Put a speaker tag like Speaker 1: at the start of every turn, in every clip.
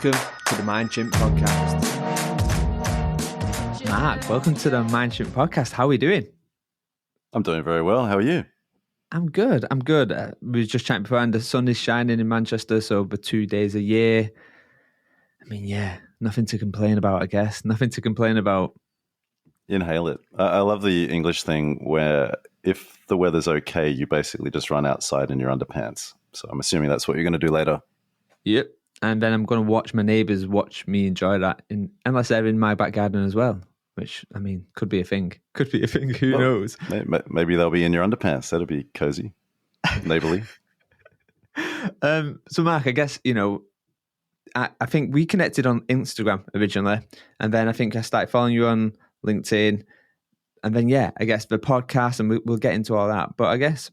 Speaker 1: Welcome to the Mind Chimp Podcast. Mark, welcome to the Mind Chimp Podcast. How are we doing?
Speaker 2: I'm doing very well. How are you?
Speaker 1: I'm good. We were just chatting before, and the sun is shining in Manchester, so for 2 days a year. I mean, yeah, nothing to complain about, I guess. Nothing to complain about.
Speaker 2: Inhale it. I love the English thing where if the weather's okay, you basically just run outside in your underpants. So I'm assuming that's what you're going to do later.
Speaker 1: Yep. And then I'm going to watch my neighbours watch me enjoy that, unless they're in my back garden as well, which, I mean, could be a thing. Who knows?
Speaker 2: Maybe they'll be in your underpants. That'll be cozy, neighborly.
Speaker 1: So, Mark, I guess, I think we connected on Instagram originally, and then I think I started following you on LinkedIn, and then, I guess the podcast, and we'll get into all that. But I guess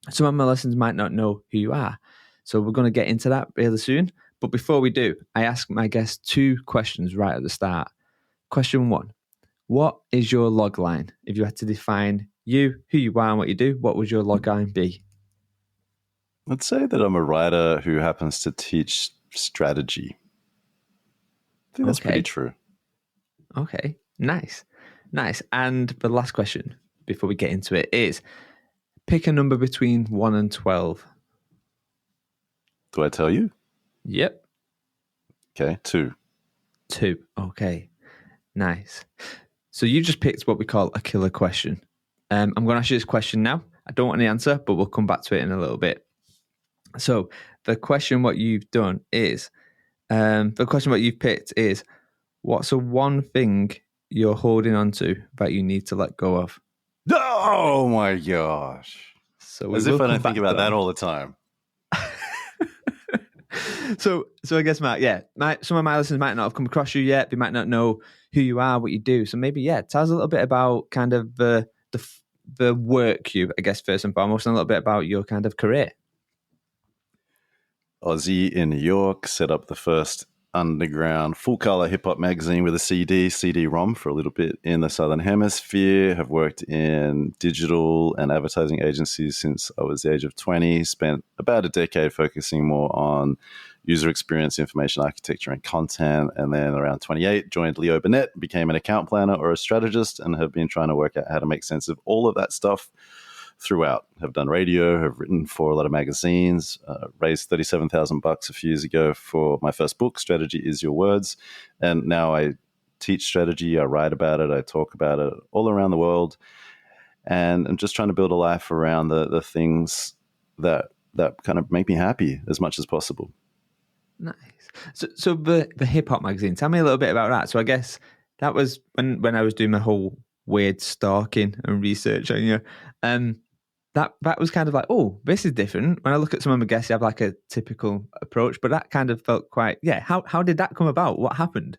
Speaker 1: some of my listeners might not know who you are. So we're going to get into that really soon. But before we do, I ask my guests 2 questions right at the start. Question 1, what is your log line? If you had to define you, who you are and what you do, what would your log line be?
Speaker 2: I'd say that I'm a writer who happens to teach strategy. I think that's pretty true.
Speaker 1: Okay, nice. And the last question before we get into it is, pick a number between 1 and 12.
Speaker 2: Do I tell you?
Speaker 1: Yep.
Speaker 2: Okay, 2.
Speaker 1: 2. Okay, nice. So you just picked what we call a killer question. I'm going to ask you this question now. I don't want the answer, but we'll come back to it in a little bit. So the question what you've done is, what you've picked is, what's the one thing you're holding on to that you need to let go of?
Speaker 2: Oh my gosh.
Speaker 1: So
Speaker 2: as if I don't think about that all the time.
Speaker 1: So I guess, Mark, some of my listeners might not have come across you yet. They might not know who you are, what you do. So maybe, tell us a little bit about kind of the work you, I guess, first and foremost, and a little bit about your kind of career.
Speaker 2: Aussie in New York, set up the first underground full-color hip-hop magazine with a CD-ROM for a little bit in the Southern Hemisphere. Have worked in digital and advertising agencies since I was the age of 20. Spent about a decade focusing more on user experience, information architecture, and content. And then around 28, joined Leo Burnett, became an account planner or a strategist, and have been trying to work out how to make sense of all of that stuff throughout. Have done radio, have written for a lot of magazines, raised $37,000 a few years ago for my first book, Strategy Is Your Words. And now I teach strategy, I write about it, I talk about it all around the world. And I'm just trying to build a life around the things that kind of make me happy as much as possible.
Speaker 1: Nice. So the hip hop magazine, tell me a little bit about that. So I guess that was when I was doing my whole weird stalking and research on you. That was kind of like, oh, this is different. When I look at some of my guests, you have like a typical approach, but that kind of felt quite, How did that come about? What happened?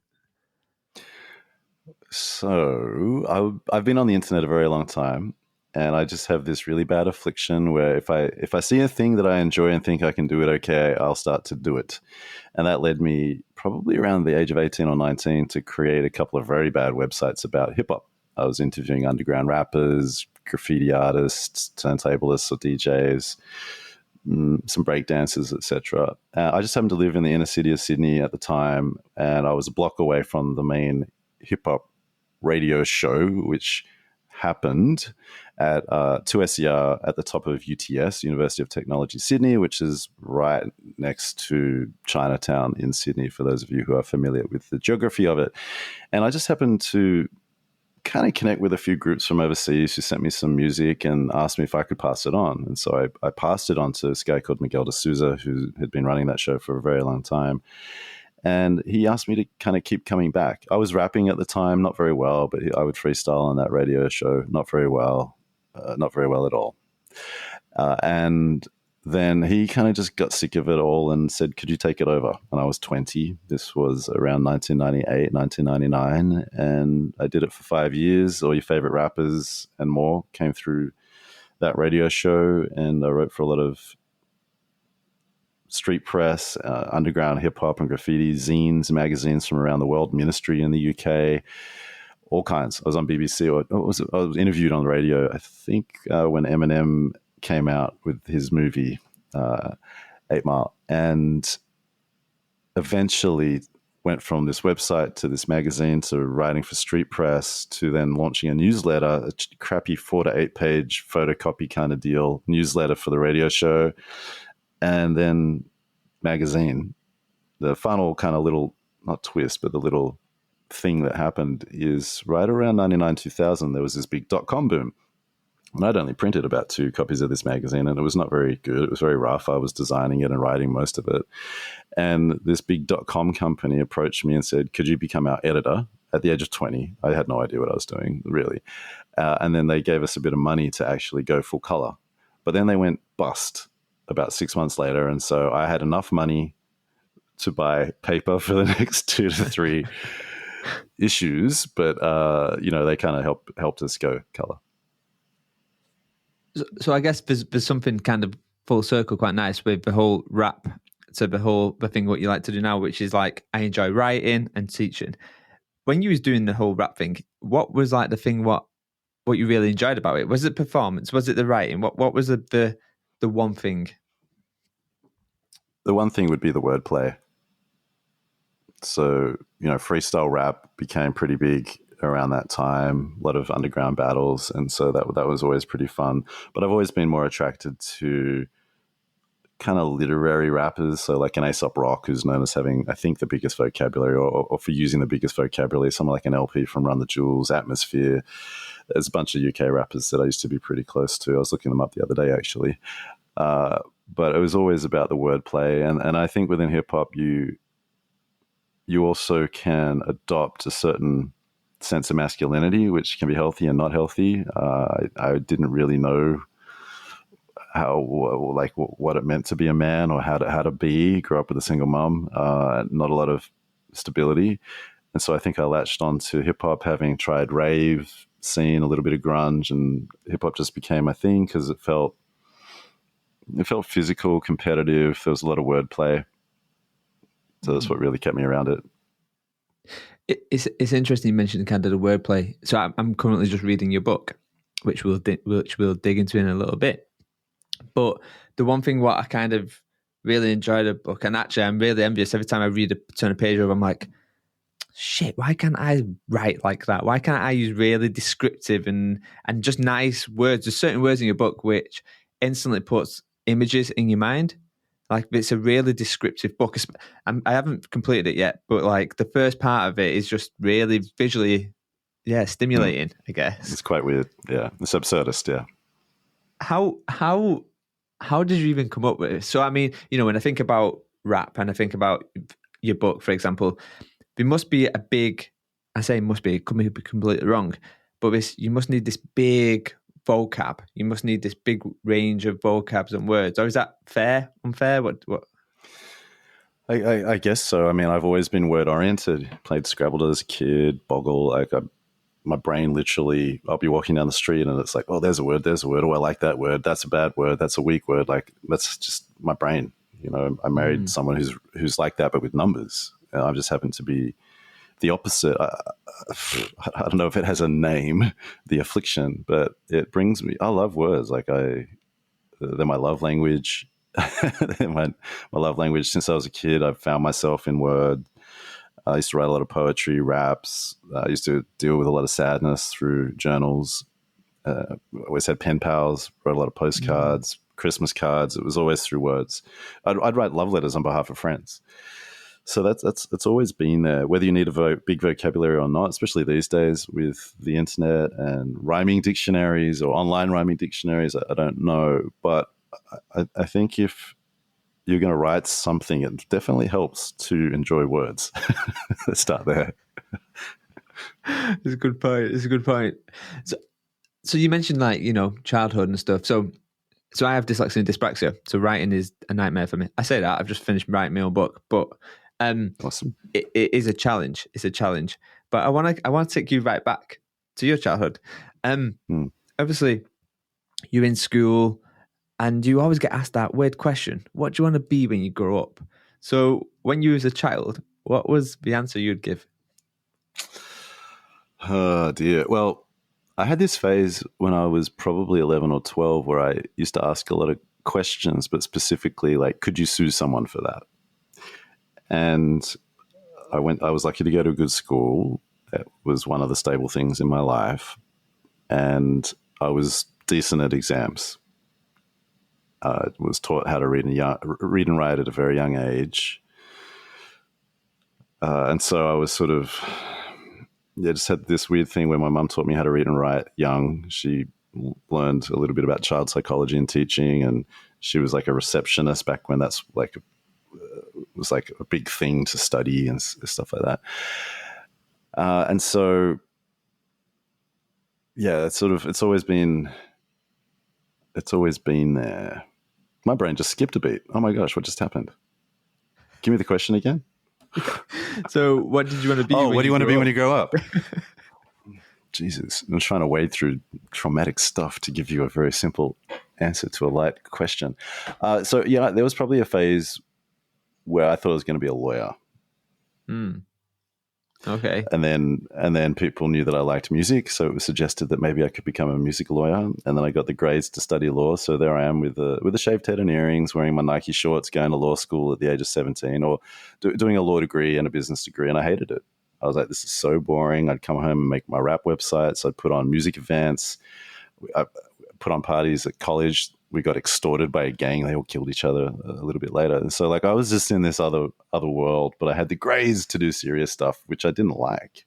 Speaker 2: So I've been on the internet a very long time, and I just have this really bad affliction where if I see a thing that I enjoy and think I can do it okay, I'll start to do it. And that led me probably around the age of 18 or 19 to create a couple of very bad websites about hip hop. I was interviewing underground rappers, graffiti artists, turntablists or DJs, some breakdancers, etc. I just happened to live in the inner city of Sydney at the time, and I was a block away from the main hip-hop radio show, which happened at 2SER at the top of UTS, University of Technology Sydney, which is right next to Chinatown in Sydney, for those of you who are familiar with the geography of it. And I just happened to kind of connect with a few groups from overseas who sent me some music and asked me if I could pass it on. And so I passed it on to this guy called Miguel de Souza, who had been running that show for a very long time. And he asked me to kind of keep coming back. I was rapping at the time, not very well, but I would freestyle on that radio show, not very well at all. And then he kind of just got sick of it all and said, could you take it over? And I was 20. This was around 1998, 1999. And I did it for 5 years. All your favorite rappers and more came through that radio show. And I wrote for a lot of street press, underground hip hop and graffiti, zines, magazines from around the world, Ministry in the UK, all kinds. I was on BBC, I was interviewed on the radio, I think when Eminem came out with his movie 8 Mile. And eventually went from this website to this magazine to writing for street press to then launching a newsletter, a crappy 4 to 8 page photocopy kind of deal, newsletter for the radio show, and then magazine. The final kind of little, not twist, but the little thing that happened is right around 99, 2000, there was this big .com boom. And I'd only printed about 2 copies of this magazine, and it was not very good. It was very rough. I was designing it and writing most of it. And this big .com company approached me and said, could you become our editor? At the age of 20, I had no idea what I was doing, really. And then they gave us a bit of money to actually go full color. But then they went bust about 6 months later. And so I had enough money to buy paper for the next 2 to 3 issues. But, they kind of helped us go color.
Speaker 1: So I guess there's something kind of full circle quite nice with the whole rap to the thing what you like to do now, which is like I enjoy writing and teaching. When you was doing the whole rap thing, what was like the thing what you really enjoyed about it? Was it performance? Was it the writing? What was the one thing?
Speaker 2: The one thing would be the wordplay. So, freestyle rap became pretty big around that time, a lot of underground battles. And so that was always pretty fun. But I've always been more attracted to kind of literary rappers. So like an Aesop Rock, who's known as having, I think, the biggest vocabulary or for using the biggest vocabulary, someone like an LP from Run the Jewels, Atmosphere. There's a bunch of UK rappers that I used to be pretty close to. I was looking them up the other day, actually. But it was always about the wordplay. And I think within hip hop, you also can adopt a certain sense of masculinity, which can be healthy and not healthy. I didn't really know what it meant to be a man or how to be. Grew up with a single mom, not a lot of stability, and so I think I latched onto hip hop, having tried rave scene, a little bit of grunge, and hip hop just became my thing because it felt physical, competitive. There was a lot of wordplay, so that's what really kept me around it.
Speaker 1: It's interesting you mentioned kind of the wordplay. So I'm currently just reading your book, which we'll dig into in a little bit. But the one thing what I kind of really enjoyed the book, and actually I'm really envious every time I turn a page over, I'm like, shit, why can't I write like that? Why can't I use really descriptive and just nice words? There's certain words in your book which instantly puts images in your mind. Like it's a really descriptive book. I haven't completed it yet, but like the first part of it is just really visually, stimulating. I guess
Speaker 2: it's quite weird. Yeah, it's absurdist. Yeah.
Speaker 1: How did you even come up with it? So I mean, when I think about rap and I think about your book, for example, there must be a big. I say must be. It could be completely wrong, but you must need this big vocab. You must need this big range of vocabs and words. Or is that fair? Unfair? What?
Speaker 2: I guess so. I mean, I've always been word oriented. Played Scrabble as a kid, Boggle. My brain literally, I'll be walking down the street and it's like, oh, there's a word. Oh, I like that word. That's a bad word. That's a weak word. Like that's just my brain. I married someone who's like that, but with numbers. And I just happen to be the opposite. I don't know if it has a name, the affliction, but it brings me. I love words. They're my love language. They're my love language since I was a kid. I've found myself in word. I used to write a lot of poetry, raps. I used to deal with a lot of sadness through journals. Always had pen pals. Wrote a lot of postcards, Christmas cards. It was always through words. I'd write love letters on behalf of friends. So that's always been there, whether you need a big vocabulary or not, especially these days with the internet and rhyming dictionaries or online rhyming dictionaries. I don't know, but I think if you're going to write something, it definitely helps to enjoy words. Let's start there.
Speaker 1: It's a good point. So you mentioned childhood and stuff. So I have dyslexia and dyspraxia. So writing is a nightmare for me. I say that I've just finished writing my own book, but
Speaker 2: awesome.
Speaker 1: It is a challenge. It's a challenge. But I want to take you right back to your childhood. Obviously, you're in school, and you always get asked that weird question: what do you want to be when you grow up? So when you was a child, what was the answer you'd give?
Speaker 2: Oh dear. Well, I had this phase when I was probably 11 or 12 where I used to ask a lot of questions, but specifically like, could you sue someone for that? And I was lucky to go to a good school. That was one of the stable things in my life. And I was decent at exams. I was taught how to read and write at a very young age. And so I was sort of, just had this weird thing where my mum taught me how to read and write young. She learned a little bit about child psychology and teaching, and she was like a receptionist back when that's like was like a big thing to study and stuff like that. And so, yeah, it's always been there. My brain just skipped a beat. Oh my gosh, what just happened? Give me the question again.
Speaker 1: So what did you want to be?
Speaker 2: What do you want to be when you grow up? Jesus, I'm trying to wade through traumatic stuff to give you a very simple answer to a light question. So yeah, there was probably a phase where I thought I was going to be a lawyer.
Speaker 1: Okay.
Speaker 2: And then people knew that I liked music, so it was suggested that maybe I could become a music lawyer. And then I got the grades to study law, so there I am with a shaved head and earrings, wearing my Nike shorts, going to law school at the age of 17, or doing a law degree and a business degree, and I hated it. I was like, this is so boring. I'd come home and make my rap websites. I'd put on music events. I put on parties at college. We got extorted by a gang. They all killed each other a little bit later. And so like I was just in this other world, but I had the grades to do serious stuff, which I didn't like.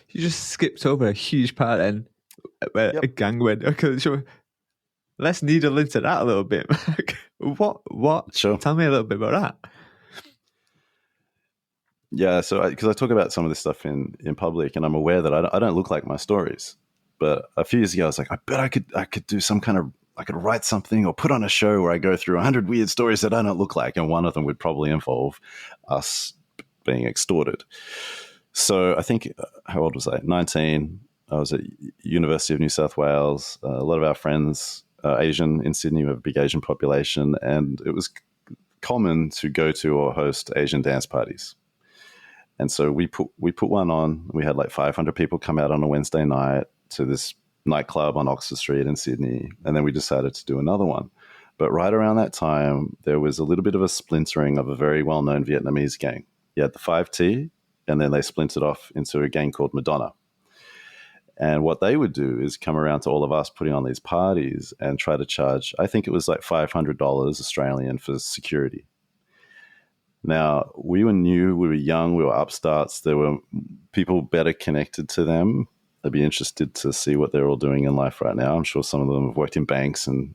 Speaker 1: You just skipped over a huge part then where a gang went. Okay, sure. Let's needle into that a little bit. What?
Speaker 2: Sure.
Speaker 1: Tell me a little bit about that.
Speaker 2: Yeah, so because I talk about some of this stuff in public, and I'm aware that I don't look like my stories. But a few years ago, I was like, I bet I could do some kind of, I could write something or put on a show where I go through 100 weird stories that I don't look like, and one of them would probably involve us being extorted. So I think, how old was I? 19. I was at University of New South Wales. A lot of our friends are Asian in Sydney. We have a big Asian population, and it was common to go to or host Asian dance parties. And so we put one on. We had like 500 people come out on a Wednesday night to this nightclub on Oxford Street in Sydney. And then we decided to do another one. But right around that time, there was a little bit of a splintering of a very well-known Vietnamese gang. You had the 5T, and then they splintered off into a gang called Madonna. And what they would do is come around to all of us putting on these parties and try to charge, I think it was like $500 Australian for security. Now, we were new, we were young, we were upstarts. There were people better connected to them. I'd be interested to see what they're all doing in life right now. I'm sure some of them have worked in banks and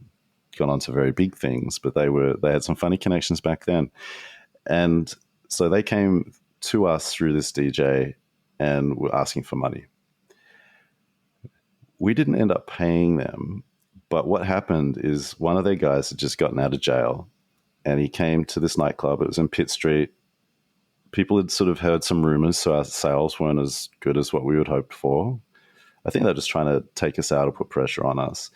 Speaker 2: gone on to very big things, but they had some funny connections back then. And so they came to us through this DJ and were asking for money. We didn't end up paying them, but what happened is one of their guys had just gotten out of jail, and he came to this nightclub. It was in Pitt Street. People had sort of heard some rumors, so our sales weren't as good as what we would hoped for. I think they're just trying to take us out or put pressure on us.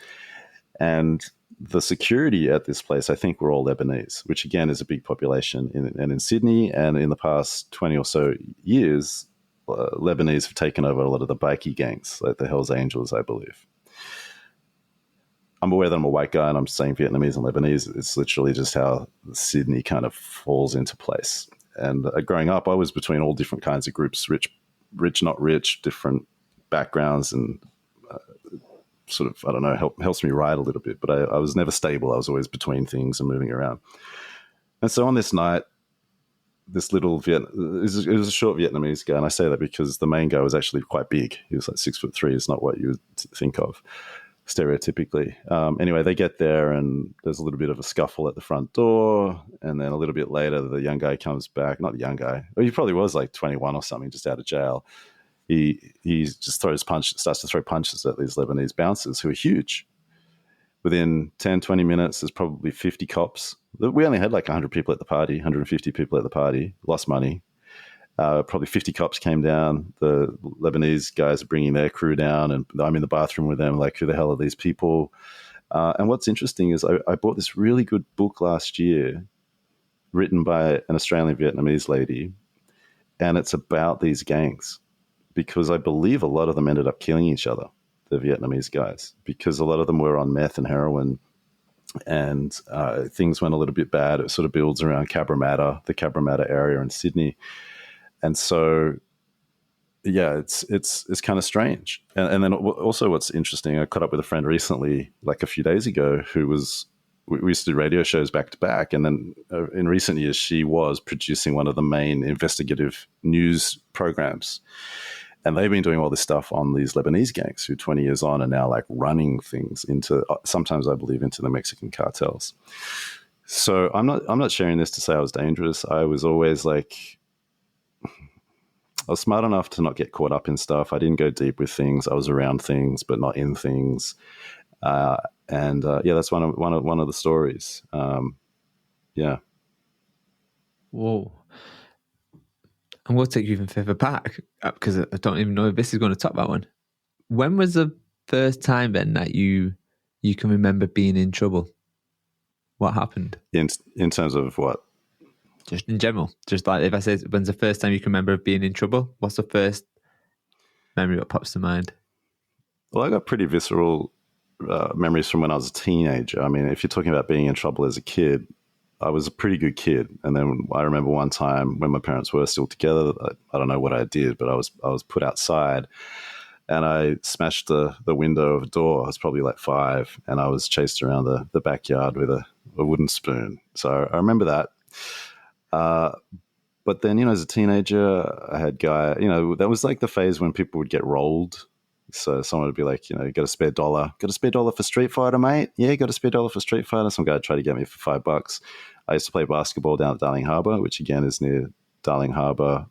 Speaker 2: And the security at this place, I think, were all Lebanese, which again is a big population in Sydney. And in the past 20 or so years, Lebanese have taken over a lot of the bikie gangs, like the Hells Angels, I believe. I'm aware that I'm a white guy and I'm saying Vietnamese and Lebanese. It's literally just how Sydney kind of falls into place. And growing up, I was between all different kinds of groups, rich, not rich, different backgrounds, and sort of, I don't know, helps me ride a little bit. But I was never stable. I was always between things and moving around. And so on this night, this little it was a short Vietnamese guy, and I say that because the main guy was actually quite big. He was like 6'3". It's not what you would think of stereotypically. Anyway, they get there and there's a little bit of a scuffle at the front door, and then a little bit later the young guy comes back. Not the young guy, he probably was like 21 or something, just out of jail. He just starts to throw punches at these Lebanese bouncers who are huge. Within 10, 20 minutes, there's probably 50 cops. We only had like 100 people at the party, 150 people at the party, lost money. Probably 50 cops came down. The Lebanese guys are bringing their crew down, and I'm in the bathroom with them, like, who the hell are these people? And what's interesting is I bought this really good book last year written by an Australian Vietnamese lady, and it's about these gangs, because I believe a lot of them ended up killing each other, the Vietnamese guys, because a lot of them were on meth and heroin, and things went a little bit bad. It sort of builds around Cabramatta, the Cabramatta area in Sydney, and so yeah, it's kind of strange. And then also, what's interesting, I caught up with a friend recently, like a few days ago, who was we used to do radio shows back to back, and then in recent years, she was producing one of the main investigative news programs. And they've been doing all this stuff on these Lebanese gangs who 20 years on are now like running things into, sometimes I believe, into the Mexican cartels. So I'm not sharing this to say I was dangerous. I was always like, I was smart enough to not get caught up in stuff. I didn't go deep with things. I was around things, but not in things. Yeah, that's one of the stories. Yeah.
Speaker 1: Whoa. And we'll take you even further back, because I don't even know if this is going to top that one. When was the first time then that you can remember being in trouble? What happened?
Speaker 2: In terms of what?
Speaker 1: Just in general. Just like if I say, when's the first time you can remember being in trouble? What's the first memory that pops to mind?
Speaker 2: Well, I got pretty visceral memories from when I was a teenager. I mean, if you're talking about being in trouble as a kid, I was a pretty good kid. And then I remember one time when my parents were still together, I don't know what I did, but I was put outside and I smashed the window of a door. I was probably like 5, and I was chased around the backyard with a wooden spoon. So I remember that. But then, as a teenager, I had that was like the phase when people would get rolled. So someone would be like, got a spare dollar? Got a spare dollar for Street Fighter, mate? Yeah, got a spare dollar for Street Fighter? Some guy tried to get me for $5. I used to play basketball down at Darling Harbour, which again is near Darling Harbour.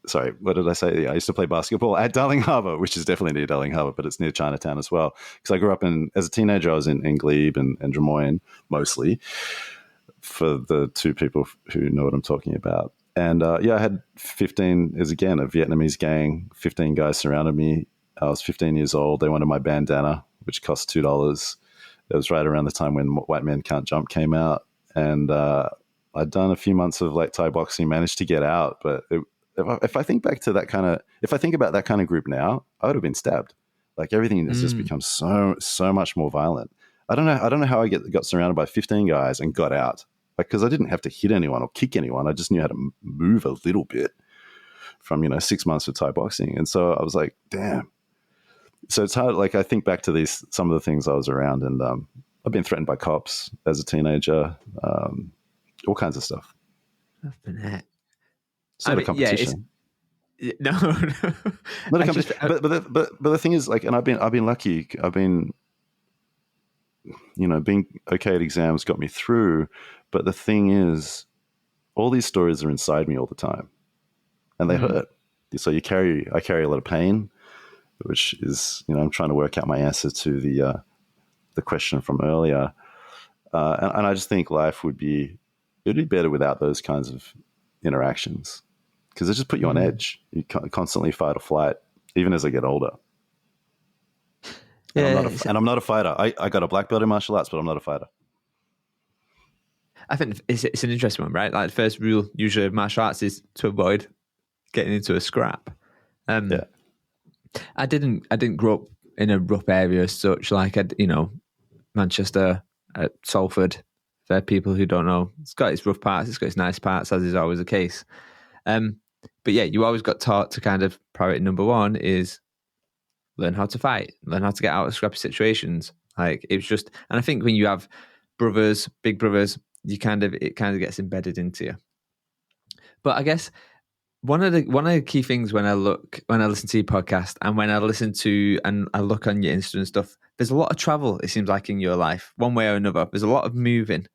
Speaker 2: Sorry, what did I say? Yeah, I used to play basketball at Darling Harbour, which is definitely near Darling Harbour, but it's near Chinatown as well. Because I grew up as a teenager, I was in Glebe and Des Moines mostly, for the two people who know what I'm talking about. And I had 15, as again, a Vietnamese gang, 15 guys surrounded me. I was 15 years old. They wanted my bandana, which cost $2. It was right around the time when White Men Can't Jump came out. And I'd done a few months of like Thai boxing, managed to get out. But if I think back to if I think about that kind of group now, I would have been stabbed. Like everything has just become so much more violent. I don't know how I got surrounded by 15 guys and got out. Because I didn't have to hit anyone or kick anyone. I just knew how to move a little bit from, 6 months of Thai boxing. And so I was like, damn. So it's hard. Like I think back to some of the things I was around, and I've been threatened by cops as a teenager, all kinds of stuff. It's not a competition.
Speaker 1: Yeah, no.
Speaker 2: Not a competition. But the thing is, like, and I've been lucky. I've been, being okay at exams got me through. But the thing is, all these stories are inside me all the time, and they hurt. So I carry a lot of pain, which is, I'm trying to work out my answer to the question from earlier. And I just think life it'd be better without those kinds of interactions, because they just put you on edge. You constantly fight or flight, even as I get older.
Speaker 1: Yeah,
Speaker 2: and I'm not a fighter. I got a black belt in martial arts, but I'm not a fighter.
Speaker 1: I think it's an interesting one, right? Like the first rule usually of martial arts is to avoid getting into a scrap.
Speaker 2: Yeah.
Speaker 1: I didn't grow up in a rough area as such. Like Manchester, Salford. For people who don't know, it's got its rough parts, it's got its nice parts, as is always the case. But yeah, you always got taught to kind of priority number one is learn how to fight, learn how to get out of scrappy situations. Like it's just, and I think when you have brothers, big brothers, it kind of gets embedded into you. But I guess one of the key things when I listen to your podcast and when I listen to and I look on your Insta and stuff, there's a lot of travel. It seems like in your life, one way or another. There's a lot of moving.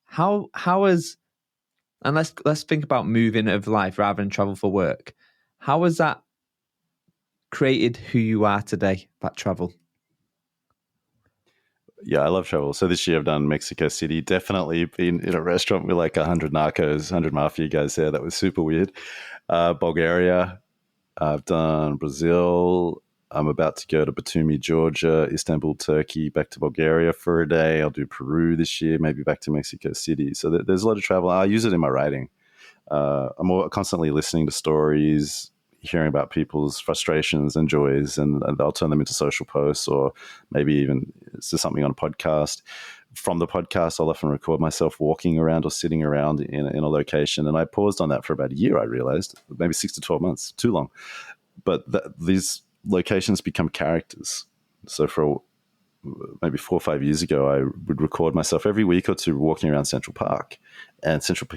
Speaker 1: How is, and let's think about moving of life rather than travel for work. How has that created who you are today? That travel.
Speaker 2: Yeah, I love travel. So this year I've done Mexico City. Definitely been in a restaurant with like 100 narcos, 100 mafia guys there. That was super weird. Bulgaria. I've done Brazil. I'm about to go to Batumi, Georgia, Istanbul, Turkey, back to Bulgaria for a day. I'll do Peru this year, maybe back to Mexico City. So there's a lot of travel. I use it in my writing. I'm constantly listening to stories, hearing about people's frustrations and joys, and they'll turn them into social posts, or maybe even it's just something on a podcast. From the podcast, I'll often record myself walking around or sitting around in a location. And I paused on that for about a year, I realized, maybe 6 to 12 months, too long. But these locations become characters. So for maybe 4 or 5 years ago, I would record myself every week or two walking around Central Park. And Central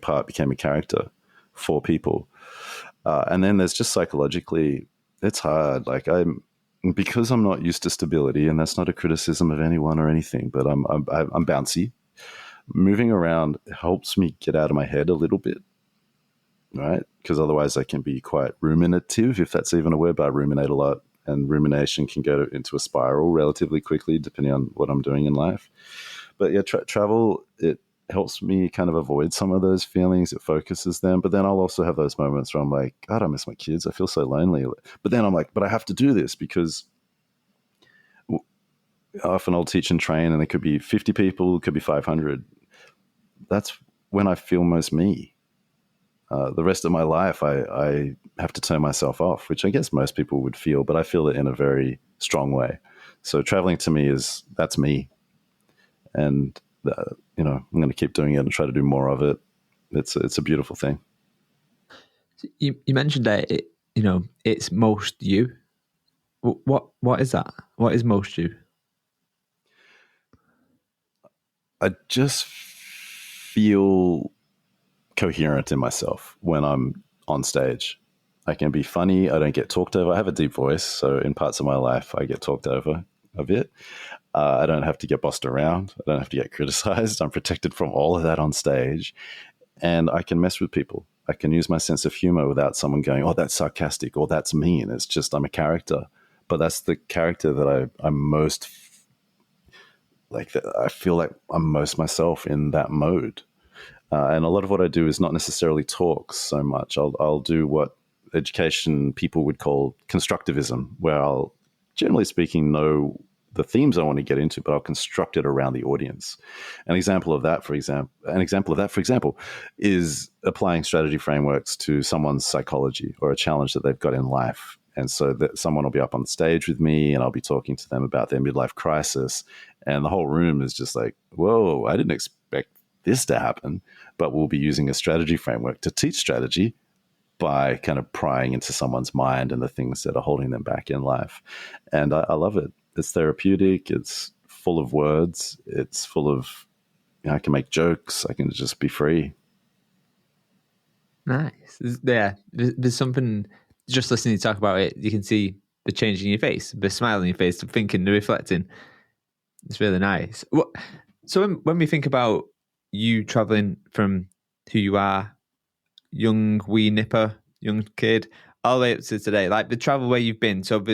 Speaker 2: Park became a character for people. And then there's just psychologically, it's hard. Like because I'm not used to stability, and that's not a criticism of anyone or anything, but I'm bouncy. Moving around helps me get out of my head a little bit, right? Because otherwise I can be quite ruminative, if that's even a word, but I ruminate a lot, and rumination can go into a spiral relatively quickly, depending on what I'm doing in life. But yeah, travel, it helps me kind of avoid some of those feelings. It focuses them. But then I'll also have those moments where I'm like, God, I miss my kids. I feel so lonely. But then I'm like, but I have to do this because often I'll teach and train, and there could be 50 people, it could be 500. That's when I feel most me. The rest of my life, I have to turn myself off, which I guess most people would feel, but I feel it in a very strong way. So traveling to me that's me. And I'm going to keep doing it and try to do more of it. It's a beautiful thing.
Speaker 1: You mentioned that it's most you. What is that? What is most you?
Speaker 2: I just feel coherent in myself when I'm on stage. I can be funny. I don't get talked over. I have a deep voice, so in parts of my life, I get talked over a bit. I don't have to get bossed around. I don't have to get criticized. I'm protected from all of that on stage, and I can mess with people. I can use my sense of humor without someone going, "Oh, that's sarcastic," or "That's mean." It's just I'm a character, but that's the character that I'm most like. I feel like I'm most myself in that mode. And a lot of what I do is not necessarily talk so much. I'll do what education people would call constructivism, where I'll, generally speaking, know the themes I want to get into, but I'll construct it around the audience. An example of that, for example, is applying strategy frameworks to someone's psychology or a challenge that they've got in life. And so that someone will be up on stage with me, and I'll be talking to them about their midlife crisis, and the whole room is just like, whoa, I didn't expect this to happen. But we'll be using a strategy framework to teach strategy by kind of prying into someone's mind and the things that are holding them back in life. And I love it. It's therapeutic. It's full of words. It's full of, I can make jokes. I can just be free.
Speaker 1: Nice. Yeah, there's something, just listening to you talk about it, you can see the change in your face, the smile on your face, the thinking, the reflecting. It's really nice. So when we think about you traveling from who you are, young wee nipper, young kid, all the way up to today, like the travel where you've been. So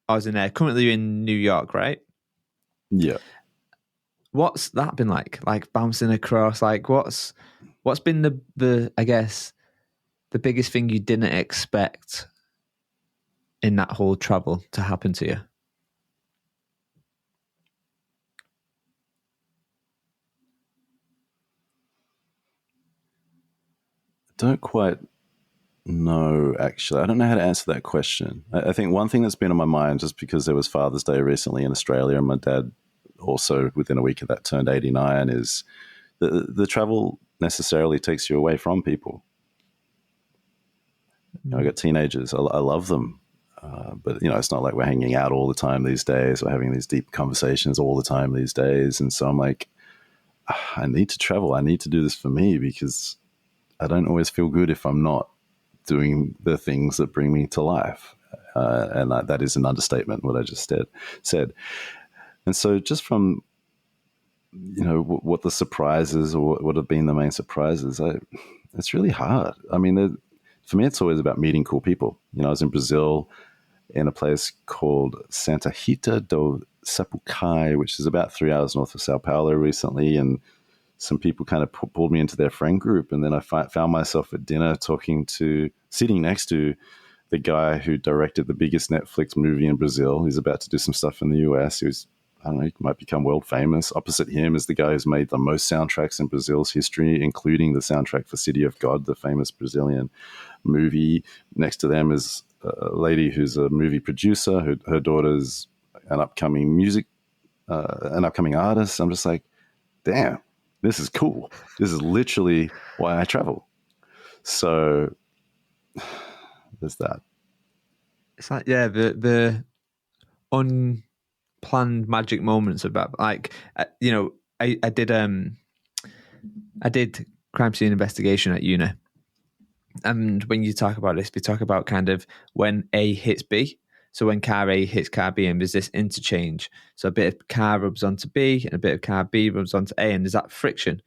Speaker 1: I was in there. Currently you're in New York, right?
Speaker 2: Yeah.
Speaker 1: What's that been like? Like bouncing across, like what's been the I guess the biggest thing you didn't expect in that whole travel to happen to you?
Speaker 2: Don't quite know, actually. I don't know how to answer that question. I think one thing that's been on my mind, just because there was Father's Day recently in Australia, and my dad also within a week of that turned 89, is the travel necessarily takes you away from people. I got teenagers. I love them. But, it's not like we're hanging out all the time these days or having these deep conversations all the time these days. And so I'm like, I need to travel. I need to do this for me, because I don't always feel good if I'm not doing the things that bring me to life. And that is an understatement, what I just said. And so just from, what the surprises or what have been the main surprises, it's really hard. I mean, for me, it's always about meeting cool people. I was in Brazil in a place called Santa Rita do Sapucaí, which is about 3 hours north of Sao Paulo recently, and some people kind of pulled me into their friend group. And then I found myself at dinner sitting next to the guy who directed the biggest Netflix movie in Brazil. He's about to do some stuff in the US. He was I don't know, he might become world famous. Opposite him is the guy who's made the most soundtracks in Brazil's history, including the soundtrack for City of God, the famous Brazilian movie. Next to them is a lady who's a movie producer. Her daughter's an upcoming artist. I'm just like, damn, this is cool. This is literally why I travel. So there's that.
Speaker 1: It's like, yeah, the unplanned magic moments about, like, you know, I did crime scene investigation at uni, and when you talk about this, we talk about kind of when A hits B. So when car A hits car B, and there's this interchange. So a bit of car rubs onto B, and a bit of car B rubs onto A, and there's that friction.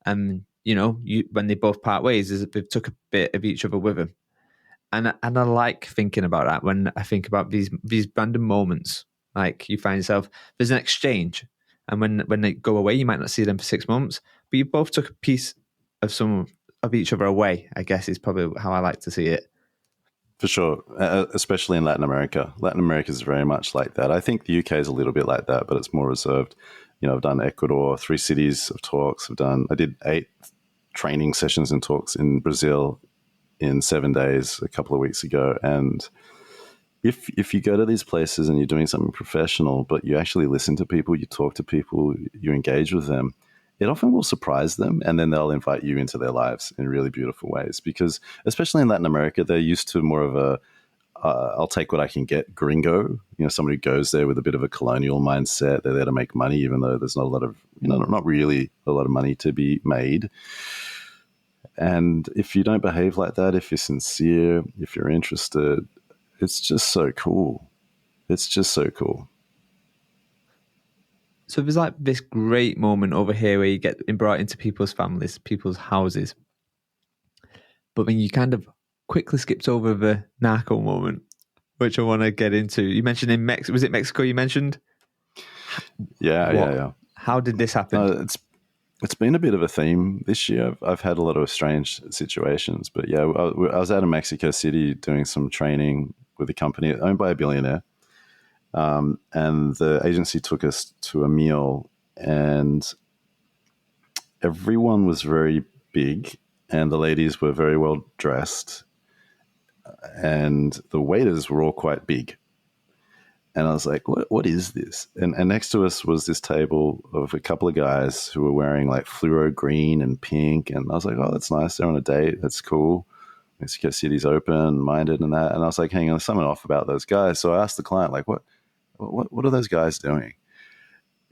Speaker 1: And you know, when they both part ways, they've took a bit of each other with them. And I like thinking about that when I think about these random moments. Like, you find yourself, there's an exchange, and when they go away, you might not see them for 6 months, but you both took a piece of each other away, I guess, is probably how I like to see it.
Speaker 2: For sure, especially in Latin America. Latin America is very much like that. I think the UK is a little bit like that, but it's more reserved. You know, I've done Ecuador, 3 cities of talks. I did 8 training sessions and talks in Brazil in 7 days a couple of weeks ago. And if you go to these places and you're doing something professional, but you actually listen to people, you talk to people, you engage with them, it often will surprise them, and then they'll invite you into their lives in really beautiful ways. Because especially in Latin America, they're used to more of a I'll take what I can get gringo. You know, somebody who goes there with a bit of a colonial mindset. They're there to make money, even though there's not a lot of, not really a lot of money to be made. And if you don't behave like that, if you're sincere, if you're interested, it's just so cool. It's just so cool.
Speaker 1: So there's like this great moment over here where you get brought into people's families, people's houses. But then you kind of quickly skipped over the narco moment, which I want to get into. You mentioned in Mexico. Was it Mexico you mentioned?
Speaker 2: Yeah.
Speaker 1: How did this happen?
Speaker 2: It's been a bit of a theme this year. I've had a lot of strange situations. But yeah, I was out of Mexico City doing some training with a company owned by a billionaire. And the agency took us to a meal, and everyone was very big, and the ladies were very well dressed, and the waiters were all quite big. And I was like, what is this? And next to us was this table of a couple of guys who were wearing like fluoro green and pink. And I was like, oh, that's nice. They're on a date. That's cool. Mexico City's open-minded and that. And I was like, hang on, there's something off about those guys. So I asked the client, like, what are those guys doing?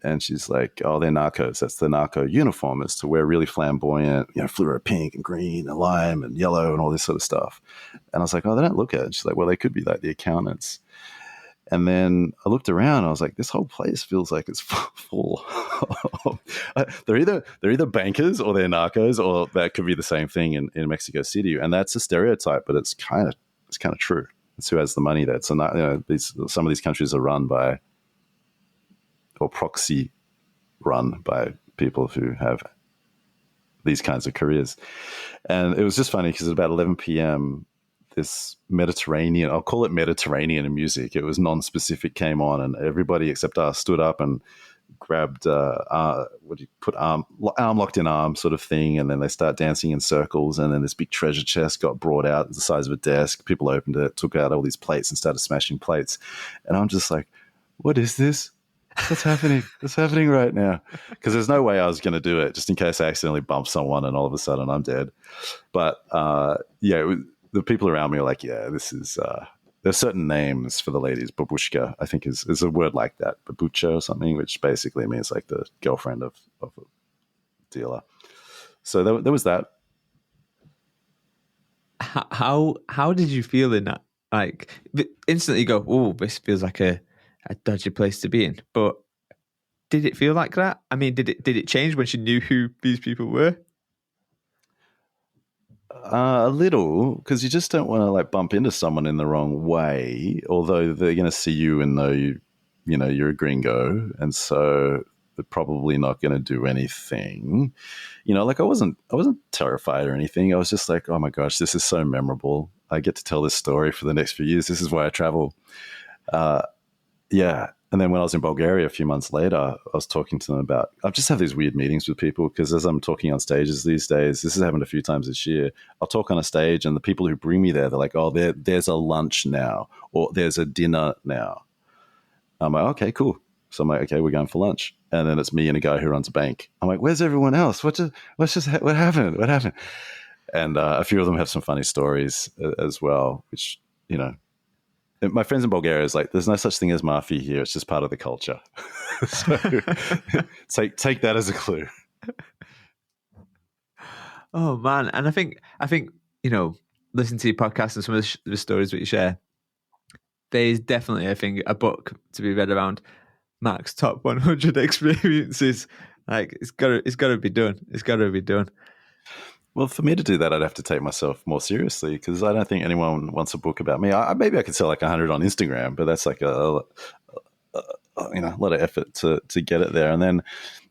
Speaker 2: And she's like, oh, they're narcos. That's the narco uniform, is to wear really flamboyant, fluoro pink and green and lime and yellow and all this sort of stuff. And I was like, oh, they don't look it. She's like, well, they could be like the accountants. And then I looked around. I was like, this whole place feels like it's full. They're either bankers or they're narcos, or that could be the same thing in Mexico City. And that's a stereotype, but it's kind of true. It's who has the money there. So some of these countries are run by, or proxy run by, people who have these kinds of careers. And it was just funny because at about 11 p.m., this Mediterranean, I'll call it Mediterranean music, it was non-specific, came on, and everybody except us stood up and grabbed arm locked in arm sort of thing, and then they start dancing in circles, and then this big treasure chest got brought out the size of a desk. People opened it, took out all these plates and started smashing plates. And I'm just like, what is this? What's happening? What's happening right now? Because there's no way I was going to do it, just in case I accidentally bump someone and all of a sudden I'm dead. But the people around me are like, yeah, this is, there's certain names for the ladies. Babushka, I think is a word like that. Babucha or something, which basically means like the girlfriend of a dealer. So there was that.
Speaker 1: How did you feel in that? Like, instantly you go, oh, this feels like a dodgy place to be in. But did it feel like that? I mean, did it change when she knew who these people were?
Speaker 2: A little, because you just don't want to like bump into someone in the wrong way, although they're going to see you and know you're a gringo, and so they're probably not going to do anything. Like I wasn't terrified or anything. I was just like, oh my gosh, this is so memorable. I get to tell this story for the next few years. This is why I travel. Yeah. And then when I was in Bulgaria a few months later, I was talking to them about, I just have these weird meetings with people because as I'm talking on stages these days, this has happened a few times this year. I'll talk on a stage and the people who bring me there, they're like, oh, there's a lunch now or there's a dinner now. I'm like, okay, cool. So I'm like, okay, we're going for lunch. And then it's me and a guy who runs a bank. I'm like, where's everyone else? What happened? What happened? And a few of them have some funny stories as well, which, you know, my friends in Bulgaria is like, there's no such thing as mafia here. It's just part of the culture. So take that as a clue.
Speaker 1: Oh man, and I think you know, listen to your podcast and some of the stories that you share. There's definitely, I think, a book to be read around Mark's top 100 experiences. Like it's got to be done. It's got to be done.
Speaker 2: Well, for me to do that, I'd have to take myself more seriously because I don't think anyone wants a book about me. Maybe I could sell like 100 on Instagram, but that's like a lot of effort to get it there. And then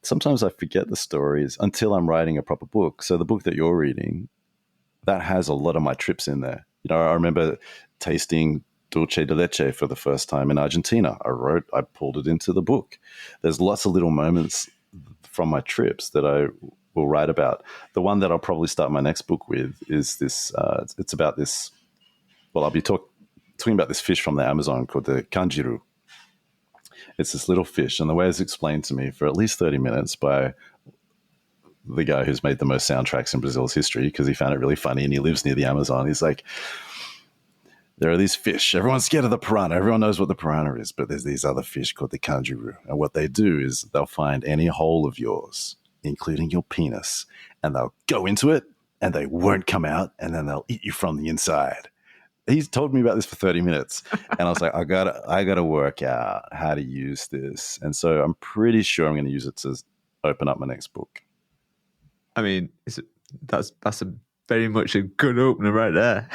Speaker 2: sometimes I forget the stories until I'm writing a proper book. So the book that you're reading, that has a lot of my trips in there. You know, I remember tasting dulce de leche for the first time in Argentina. I pulled it into the book. There's lots of little moments from my trips that I will write about. The one that I'll probably start my next book with is this. It's about this. Well, I'll be talking about this fish from the Amazon called the kanjiru. It's this little fish, and the way it's explained to me for at least 30 minutes by the guy who's made the most soundtracks in Brazil's history because he found it really funny and he lives near the Amazon. He's like, there are these fish. Everyone's scared of the piranha. Everyone knows what the piranha is, but there's these other fish called the kanjiru. And what they do is they'll find any hole of yours, including your penis, and they'll go into it and they won't come out, and then they'll eat you from the inside. He's told me about this for 30 minutes, and I was like, I gotta work out how to use this. And so I'm pretty sure I'm going to use it to open up my next book.
Speaker 1: I mean, that's a very much a good opener right there.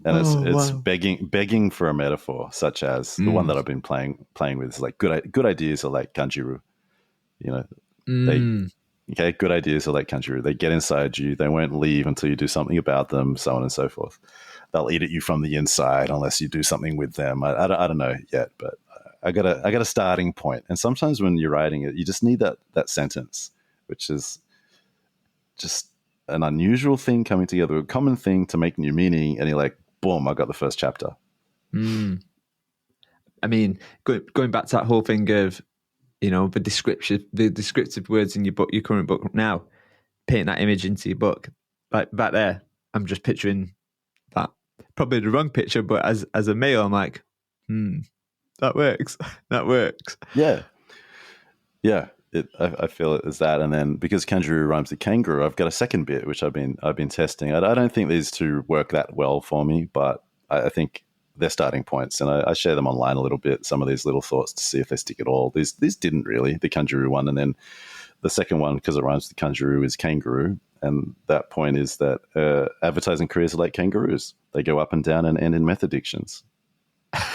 Speaker 2: And it's begging for a metaphor, such as the one that I've been playing with is like good ideas are like kanjiru. You know, good ideas are like kanjiru. They get inside you. They won't leave until you do something about them, so on and so forth. They'll eat at you from the inside unless you do something with them. I don't know yet, but I got a starting point. And sometimes when you're writing it, you just need that sentence, which is just an unusual thing coming together, a common thing to make new meaning, and you're like, boom, I got the first chapter.
Speaker 1: I mean, going back to that whole thing of, you know, the descriptive words in your book, your current book now, painting that image into your book, like back there, I'm just picturing that. Probably the wrong picture, but as a male, I'm like, that works. That works.
Speaker 2: Yeah. I feel it as that, and then because kangaroo rhymes with kangaroo, I've got a second bit which I've been testing. I don't think these two work that well for me, but I think they're starting points, and I share them online a little bit. Some of these little thoughts to see if they stick at all. These didn't really, the kangaroo one, and then the second one because it rhymes with kangaroo is kangaroo, and that point is that advertising careers are like kangaroos; they go up and down and end in meth addictions. But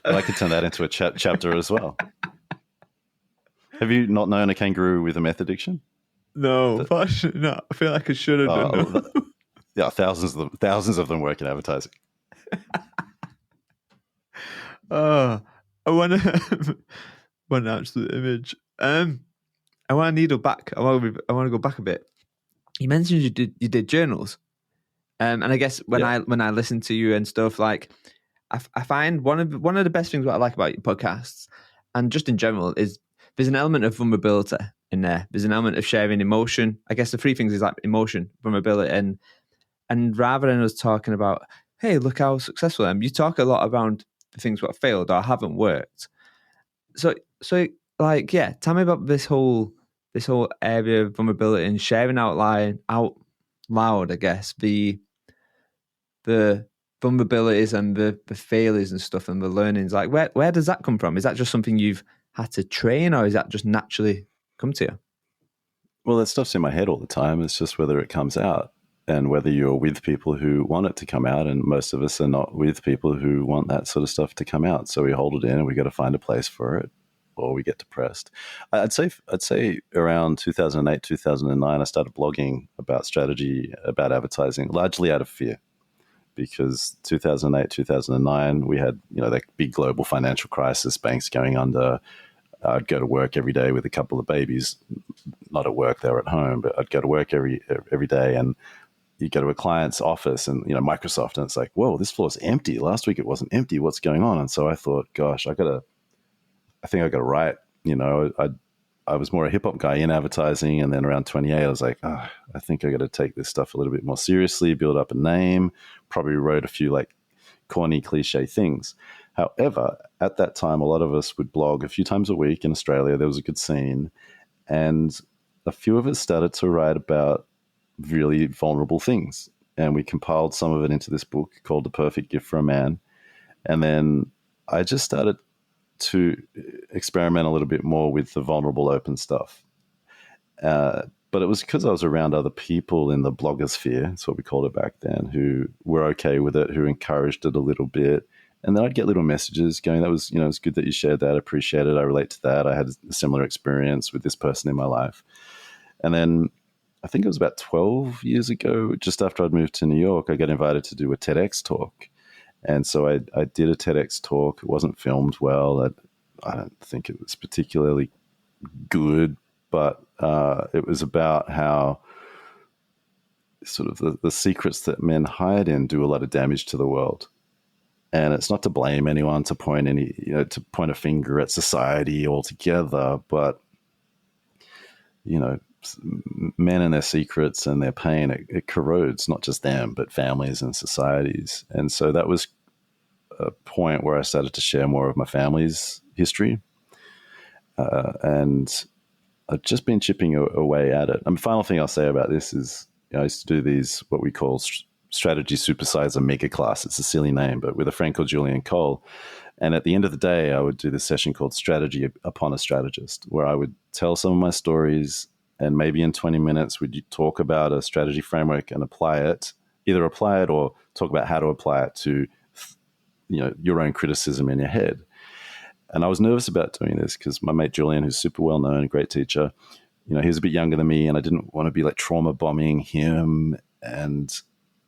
Speaker 2: I could turn that into a chapter as well. Have you not known a kangaroo with a meth addiction?
Speaker 1: No, no. I feel like I should have done.
Speaker 2: Yeah, thousands of them work in advertising.
Speaker 1: I want to answer the image. I want to needle back. I want to go back a bit. You mentioned you did journals, and I guess when I listen to you and stuff, like I find one of the best things what I like about your podcasts and just in general is there's an element of vulnerability in there. There's an element of sharing emotion. I guess the three things is like emotion, vulnerability, and rather than us talking about, hey, look how successful I am, you talk a lot around the things that failed or haven't worked. So like, yeah, tell me about this whole area of vulnerability and sharing out loud, I guess, the vulnerabilities and the failures and stuff and the learnings. Like, where does that come from? Is that just something you've had to train, or is that just naturally come to you?
Speaker 2: Well, that stuff's in my head all the time. It's just whether it comes out and whether you're with people who want it to come out. And most of us are not with people who want that sort of stuff to come out. So we hold it in and we got to find a place for it, or we get depressed. I'd say around 2008, 2009, I started blogging about strategy, about advertising, largely out of fear. because 2008, 2009, we had, that big global financial crisis, banks going under. I'd go to work every day with a couple of babies, not at work, they were at home, but I'd go to work every day, and you go to a client's office and, Microsoft, and it's like, whoa, this floor's empty. Last week it wasn't empty. What's going on? And so I thought, gosh, I think I got to write. I was more a hip hop guy in advertising, and then around 28, I was like, I think I got to take this stuff a little bit more seriously, build up a name. Probably wrote a few like corny cliche things. However, at that time, a lot of us would blog a few times a week in Australia. There was a good scene, and a few of us started to write about really vulnerable things, and we compiled some of it into this book called The Perfect Gift for a Man. And then I just started to experiment a little bit more with the vulnerable open stuff. But it was because I was around other people in the blogosphere, that's what we called it back then, who were okay with it, who encouraged it a little bit. And then I'd get little messages going, that was, it's good that you shared that. I appreciate it. I relate to that. I had a similar experience with this person in my life. And then I think it was about 12 years ago, just after I'd moved to New York, I got invited to do a TEDx talk. And so I did a TEDx talk. It wasn't filmed well. I don't think it was particularly good, but it was about how sort of the secrets that men hide in do a lot of damage to the world. And it's not to blame anyone, to point to point a finger at society altogether, but men and their secrets and their pain, it corrodes not just them, but families and societies. And so that was a point where I started to share more of my family's history. And I've just been chipping away at it. And the final thing I'll say about this is, I used to do these, what we call strategy supersizer mega class. It's a silly name, but with a friend called Julian Cole. And at the end of the day, I would do this session called Strategy Upon a Strategist, where I would tell some of my stories, and maybe in 20 minutes, would talk about a strategy framework and either apply it or talk about how to apply it to, your own criticism in your head. And I was nervous about doing this because my mate Julian, who's super well known, great teacher, he was a bit younger than me, and I didn't want to be like trauma bombing him and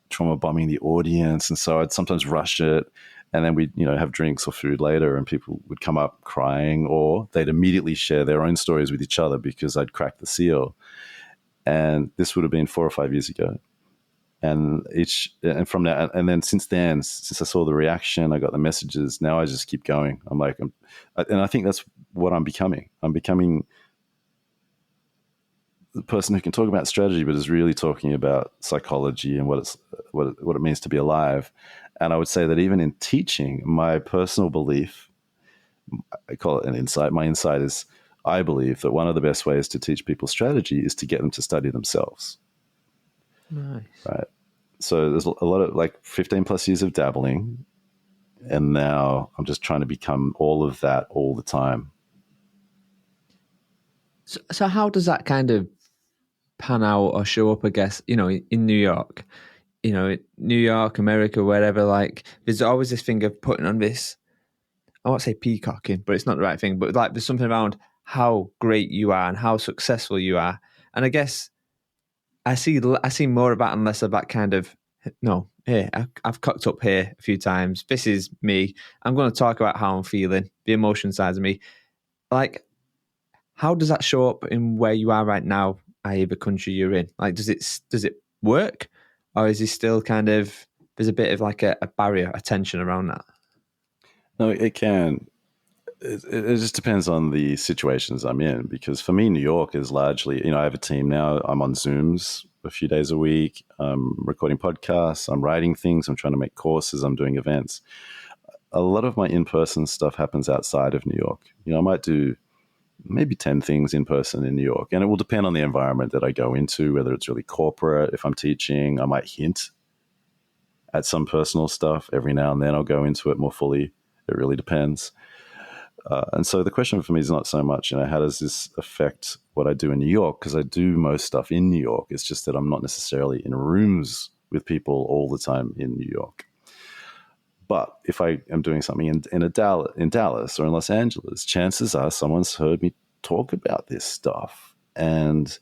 Speaker 2: trauma bombing the audience. And so I'd sometimes rush it, and then we'd, have drinks or food later, and people would come up crying, or they'd immediately share their own stories with each other because I'd cracked the seal. And this would have been 4 or 5 years ago. And from that, and then since then, since I saw the reaction, I got the messages, now I just keep going. And I think that's what I'm becoming. I'm becoming the person who can talk about strategy, but is really talking about psychology and what it means to be alive. And I would say that even in teaching, my personal belief, I call it an insight. My insight is, I believe that one of the best ways to teach people strategy is to get them to study themselves.
Speaker 1: Nice.
Speaker 2: Right. So there's a lot of 15 plus years of dabbling, and now I'm just trying to become all of that all the time.
Speaker 1: So how does that kind of pan out or show up, I guess, in New York, New York, America, wherever, there's always this thing of putting on this, I won't say peacocking, but it's not the right thing, but there's something around how great you are and how successful you are. And I guess I see more of that and less of that kind of, no, hey, I've cocked up here a few times. This is me. I'm going to talk about how I'm feeling, the emotion side of me. How does that show up in where you are right now, i.e. the country you're in? Does it work? Or is it still kind of, there's a bit of a barrier, a tension around that?
Speaker 2: No, it can. It just depends on the situations I'm in, because for me, New York is largely, I have a team now. I'm on Zooms a few days a week. I'm recording podcasts. I'm writing things. I'm trying to make courses. I'm doing events. A lot of my in-person stuff happens outside of New York. I might do maybe 10 things in person in New York. And it will depend on the environment that I go into, whether it's really corporate. If I'm teaching, I might hint at some personal stuff. Every now and then I'll go into it more fully. It really depends. And so the question for me is not so much, how does this affect what I do in New York? Because I do most stuff in New York. It's just that I'm not necessarily in rooms with people all the time in New York. But if I am doing something in Dallas or in Los Angeles, chances are someone's heard me talk about this stuff. And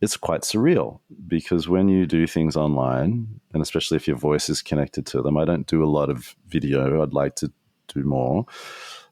Speaker 2: it's quite surreal, because when you do things online, and especially if your voice is connected to them, I don't do a lot of video. I'd like to do more.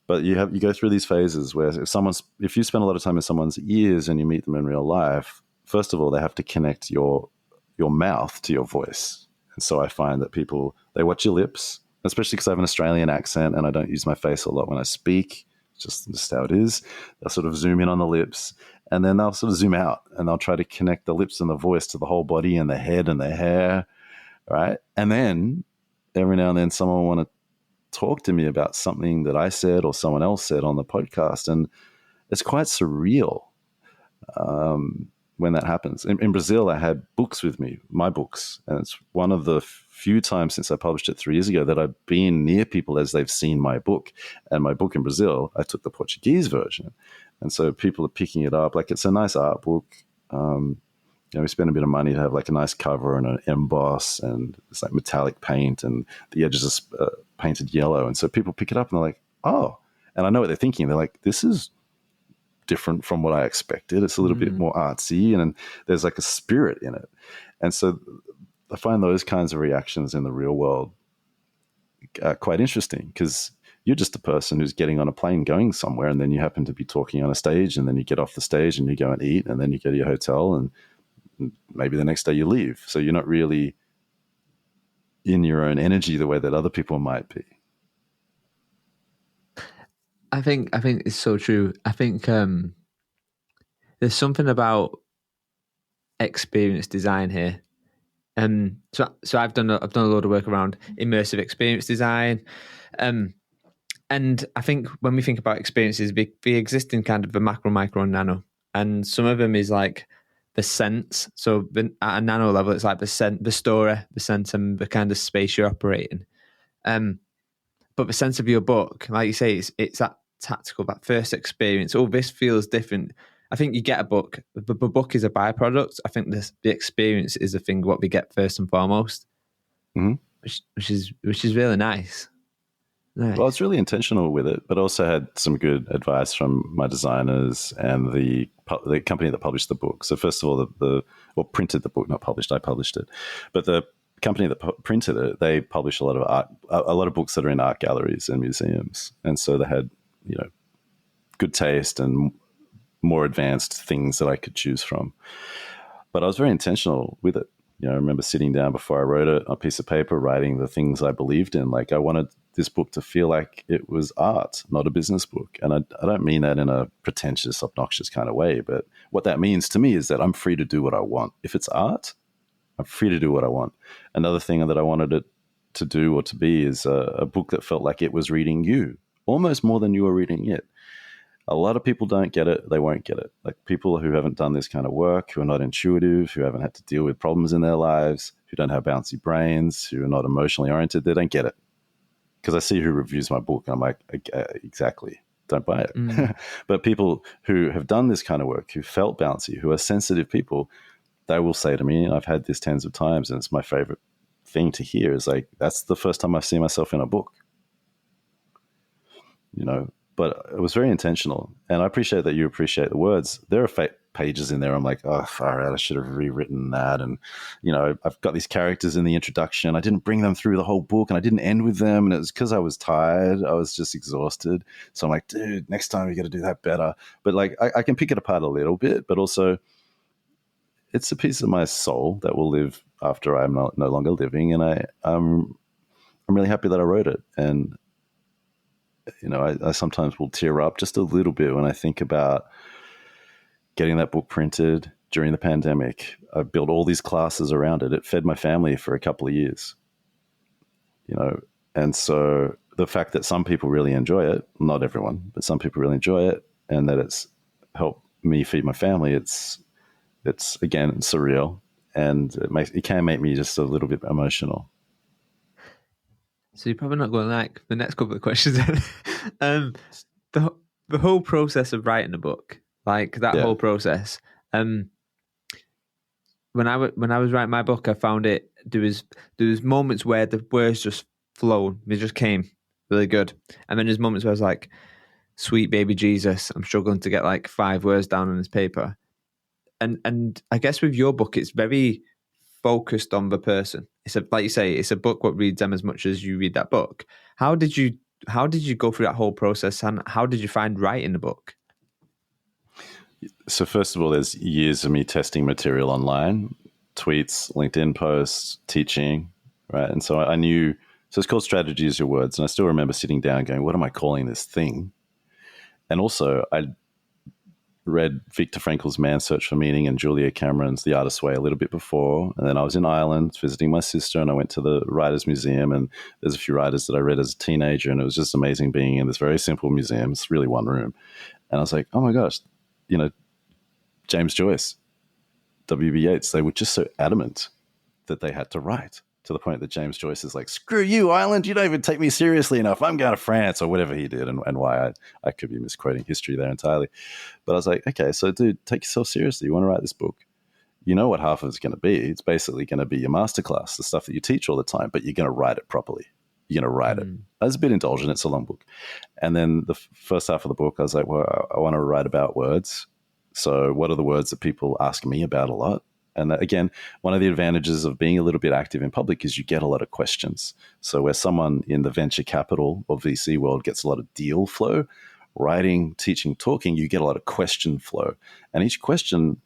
Speaker 2: But you go through these phases where if you spend a lot of time in someone's ears and you meet them in real life, first of all, they have to connect your mouth to your voice. And so I find that people, they watch your lips, especially because I have an Australian accent and I don't use my face a lot when I speak. Just how it is. They'll sort of zoom in on the lips, and then they'll sort of zoom out, and they'll try to connect the lips and the voice to the whole body and the head and the hair, right? And then every now and then someone will want to talk to me about something that I said or someone else said on the podcast, and it's quite surreal when that happens. In Brazil, I had books with me, my books, and it's one of the few times since I published it 3 years ago that I've been near people as they've seen my book. And my book in Brazil, I took the Portuguese version, and so people are picking it up. Like, it's a nice art book. We spend a bit of money to have like a nice cover and an emboss, and it's like metallic paint, and the edges are painted yellow. And so people pick it up and they're like, oh, and I know what they're thinking. They're like, this is different from what I expected. It's a little bit more artsy, and there's like a spirit in it. And so I find those kinds of reactions in the real world quite interesting, because you're just a person who's getting on a plane going somewhere, and then you happen to be talking on a stage, and then you get off the stage and you go and eat, and then you go to your hotel, and maybe the next day you leave. So you're not really in your own energy the way that other people might be.
Speaker 1: I think it's so true. I think there's something about experience design here. So I've done a lot of work around immersive experience design. And I think when we think about experiences, they exist in kind of the macro, micro, and nano. And some of them is like the sense. So at a nano level, it's like the story, the sense, and the kind of space you're operating. But the sense of your book, like you say, it's that tactical, that first experience. Oh, this feels different. I think you get a book. The book is a byproduct. I think the experience is the thing what we get first and foremost, which is really nice. Nice.
Speaker 2: Well, it's really intentional with it, but also had some good advice from my designers and the company that published the book. So first of all, printed the book, not published. I published it, but the company that printed it, they publish a lot of art, a lot of books that are in art galleries and museums, and so they had good taste and more advanced things that I could choose from. But I was very intentional with it. I remember sitting down before I wrote it on a piece of paper, writing the things I believed in. Like, I wanted this book to feel like it was art, not a business book. And I don't mean that in a pretentious, obnoxious kind of way, but what that means to me is that I'm free to do what I want. If it's art, I'm free to do what I want. Another thing that I wanted it to do or to be is a book that felt like it was reading you, almost more than you were reading it. A lot of people don't get it. They won't get it. Like, people who haven't done this kind of work, who are not intuitive, who haven't had to deal with problems in their lives, who don't have bouncy brains, who are not emotionally oriented, they don't get it. Because I see who reviews my book, and I'm like, exactly, don't buy it. But people who have done this kind of work, who felt bouncy, who are sensitive people, they will say to me, and I've had this tens of times, and it's my favorite thing to hear, is like, that's the first time I've seen myself in a book. But it was very intentional, and I appreciate that you appreciate the words. There are pages in there I'm like, oh, far out, I should have rewritten that. And, I've got these characters in the introduction. I didn't bring them through the whole book, and I didn't end with them. And it was because I was tired. I was just exhausted. So I'm like, dude, next time you got to do that better. But like, I can pick it apart a little bit, but also it's a piece of my soul that will live after I'm no longer living. And I'm really happy that I wrote it. And I sometimes will tear up just a little bit when I think about getting that book printed during the pandemic. I built all these classes around it. It fed my family for a couple of years, and so the fact that some people really enjoy it, not everyone, but some people really enjoy it, and that it's helped me feed my family, it's again, surreal, and it can make me just a little bit emotional.
Speaker 1: So you're probably not going to like the next couple of questions. The whole process of writing a book, like that whole process. When I was writing my book, I found it. There was moments where the words just flowed. They just came really good, and then there's moments where I was like, "Sweet baby Jesus," I'm struggling to get like 5 words down on this paper. And I guess with your book, it's very focused on the person. It's like you say, it's a book what reads them as much as you read that book. How did you go through that whole process, and how did you find writing the book?
Speaker 2: So first of all, there's years of me testing material online, tweets, LinkedIn posts, teaching, right? And so I knew, so it's called Strategy is Your Words. And I still remember sitting down going, what am I calling this thing? And also I read Viktor Frankl's Man's Search for Meaning and Julia Cameron's The Artist's Way a little bit before. And then I was in Ireland visiting my sister, and I went to the Writers' Museum, and there's a few writers that I read as a teenager, and it was just amazing being in this very simple museum. It's really one room. And I was like, oh my gosh, you know, James Joyce, W.B. Yeats, they were just so adamant that they had to write, to the point that James Joyce is like, screw you, Ireland, you don't even take me seriously enough. I'm going to France, or whatever he did, and why I could be misquoting history there entirely. But I was like, okay, so dude, take yourself seriously. You want to write this book? You know what half of it's going to be. It's basically going to be your masterclass, the stuff that you teach all the time, but you're going to write it properly. You're going to write it. That's a bit indulgent. It's a long book. And then the first half of the book, I was like, well, I want to write about words. So what are the words that people ask me about a lot? And again, one of the advantages of being a little bit active in public is you get a lot of questions. So where someone in the venture capital or VC world gets a lot of deal flow, writing, teaching, talking, you get a lot of question flow. And each question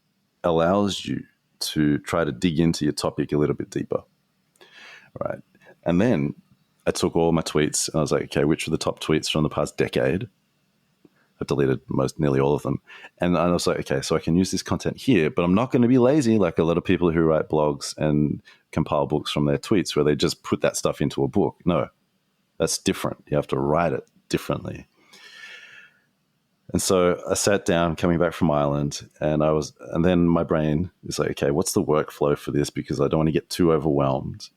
Speaker 2: allows you to try to dig into your topic a little bit deeper, right? And then I took all my tweets and I was like, okay, which are the top tweets from the past decade? I've deleted nearly all of them. And I was like, okay, so I can use this content here, but I'm not going to be lazy like a lot of people who write blogs and compile books from their tweets where they just put that stuff into a book. No, that's different. You have to write it differently. And so I sat down coming back from Ireland, and then my brain is like, okay, what's the workflow for this? Because I don't want to get too overwhelmed.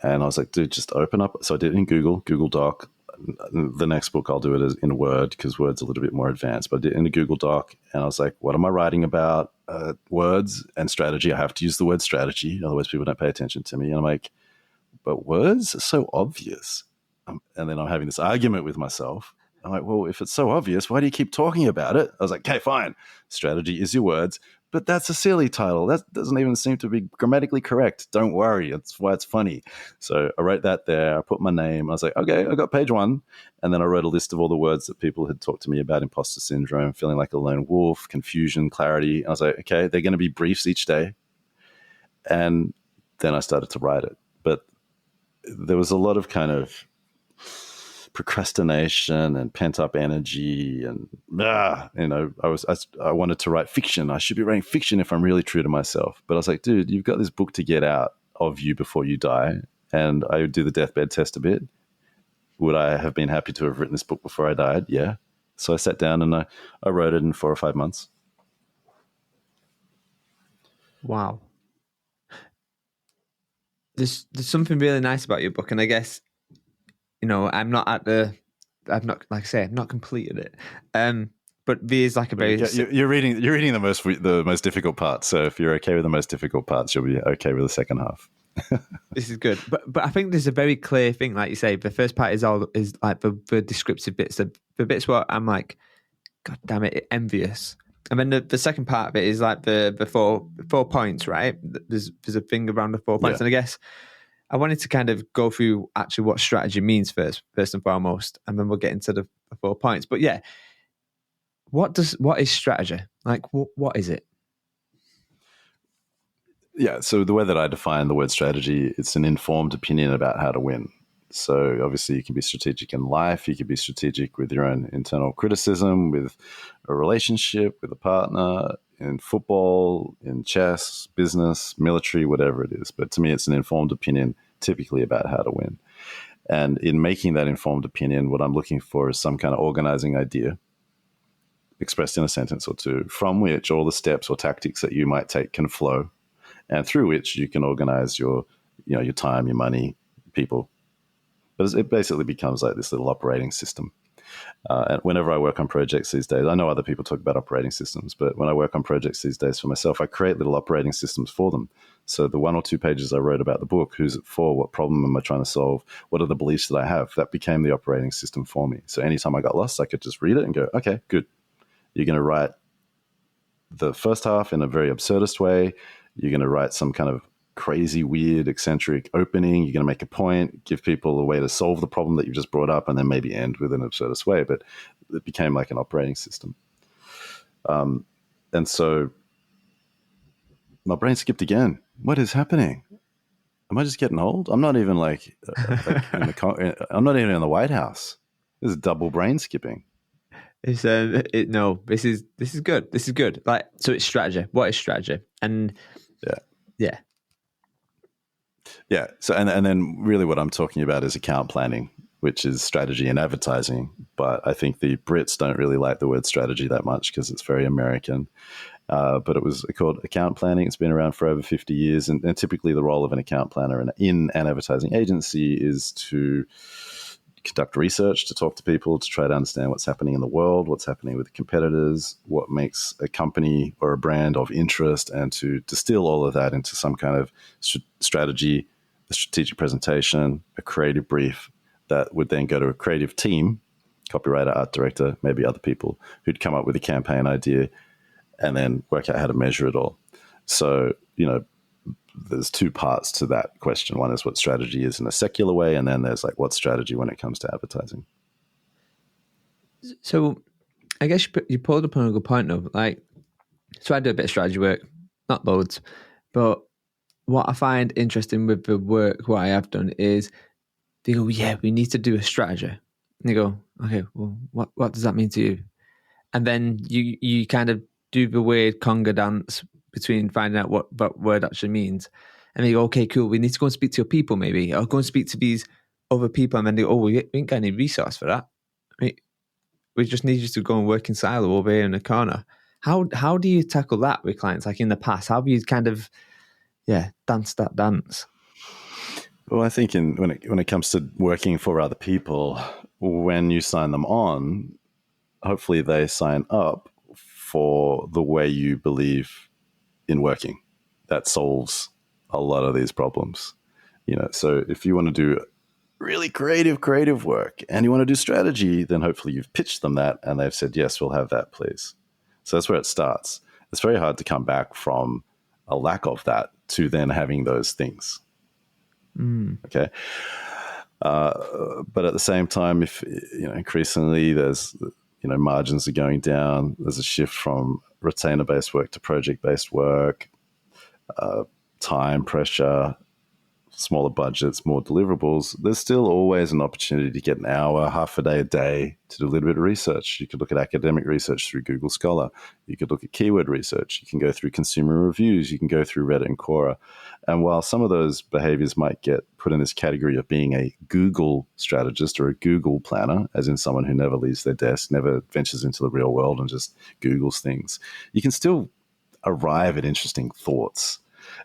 Speaker 2: And I was like, dude, just open up. So I did it in Google Doc. The next book I'll do it in Word because Word's a little bit more advanced, but I did it in a Google Doc, and I was like, what am I writing about? Words and strategy. I have to use the word strategy, otherwise people don't pay attention to me. And I'm like, but words are so obvious. And then I'm having this argument with myself. I'm like, well, if it's so obvious, why do you keep talking about it? I was like, okay, fine. Strategy is your words. But that's a silly title. That doesn't even seem to be grammatically correct. Don't worry. That's why it's funny. So I wrote that there. I put my name. I was like, okay, I got page 1. And then I wrote a list of all the words that people had talked to me about: imposter syndrome, feeling like a lone wolf, confusion, clarity. And I was like, okay, they're going to be briefs each day. And then I started to write it. But there was a lot of kind of procrastination and pent up energy, and I wanted to write fiction. I should be writing fiction if I'm really true to myself. But I was like, dude, you've got this book to get out of you before you die. And I would do the deathbed test a bit. Would I have been happy to have written this book before I died? Yeah. So I sat down and I wrote it in 4 or 5 months.
Speaker 1: Wow. There's something really nice about your book, and I guess, I'm not completed it. But there's like a very
Speaker 2: you're reading the most difficult parts. So if you're okay with the most difficult parts, you'll be okay with the second half.
Speaker 1: This is good. But I think there's a very clear thing, like you say, the first part is like the descriptive bits, the bits where I'm like, God damn it, envious. And then the second part of it is like the four points, right? There's a thing around the 4 points. Yeah. And I guess I wanted to kind of go through actually what strategy means first and foremost, and then we'll get into the 4 points. But yeah, what is strategy? Like, what is it?
Speaker 2: Yeah, so the way that I define the word strategy, it's an informed opinion about how to win. So obviously you can be strategic in life, you can be strategic with your own internal criticism, with a relationship, with a partner, in football, in chess, business, military, whatever it is. But to me, it's an informed opinion typically about how to win. And in making that informed opinion, what I'm looking for is some kind of organizing idea expressed in a sentence or two, from which all the steps or tactics that you might take can flow, and through which you can organize your time, your money, people. But it basically becomes like this little operating system. And whenever I work on projects these days, I know other people talk about operating systems, but when I work on projects these days for myself, I create little operating systems for them. So the 1 or 2 pages I wrote about the book, who's it for, what problem am I trying to solve, what are the beliefs that I have, that became the operating system for me. So anytime I got lost, I could just read it and go, okay, good. You're going to write the first half in a very absurdist way. You're going to write some kind of crazy, weird, eccentric opening. You're going to make a point, give people a way to solve the problem that you just brought up, and then maybe end with an absurdist way. But it became like an operating system. And so my brain skipped again. What is happening? Am I just getting old? I'm not even like I'm not even in the White House. This is double brain skipping.
Speaker 1: It's no, this is good. This is good. Like, so it's strategy. What is strategy? And yeah.
Speaker 2: So and then really what I'm talking about is account planning, which is strategy and advertising. But I think the Brits don't really like the word strategy that much because it's very American. But it was called account planning. It's been around for over 50 years. And typically the role of an account planner in an advertising agency is to conduct research, to talk to people, to try to understand what's happening in the world, what's happening with the competitors, what makes a company or a brand of interest, and to distill all of that into some kind of strategy, a strategic presentation, a creative brief that would then go to a creative team, copywriter, art director, maybe other people, who'd come up with a campaign idea and then work out how to measure it all. So, there's two parts to that question. One is what strategy is in a secular way, and then there's like what strategy when it comes to advertising.
Speaker 1: So I guess you pulled upon a good point though. Like, so I do a bit of strategy work, not loads, but what I find interesting with the work, what I have done is they go, yeah, we need to do a strategy. And you go, okay, well, what does that mean to you? And then you kind of do the weird conga dance between finding out what that word actually means. And they go, okay, cool, we need to go and speak to your people maybe, or go and speak to these other people. And then they go, oh, we ain't got any resource for that. We just need you to go and work in silo over here in the corner. How do you tackle that with clients? Like in the past, how have you kind of, danced that dance?
Speaker 2: Well, I think when it comes to working for other people, when you sign them on, hopefully they sign up for the way you believe in working. That solves a lot of these problems. So if you want to do really creative work and you want to do strategy, then hopefully you've pitched them that and they've said, yes, we'll have that, please. So that's where it starts. It's very hard to come back from a lack of that to then having those things. Okay. But at the same time, if increasingly there's margins are going down, there's a shift from retainer-based work to project-based work, time pressure, smaller budgets, more deliverables, there's still always an opportunity to get an hour, half a day to do a little bit of research. You could look at academic research through Google Scholar. You could look at keyword research. You can go through consumer reviews. You can go through Reddit and Quora. And while some of those behaviors might get put in this category of being a Google strategist or a Google planner, as in someone who never leaves their desk, never ventures into the real world and just Googles things, you can still arrive at interesting thoughts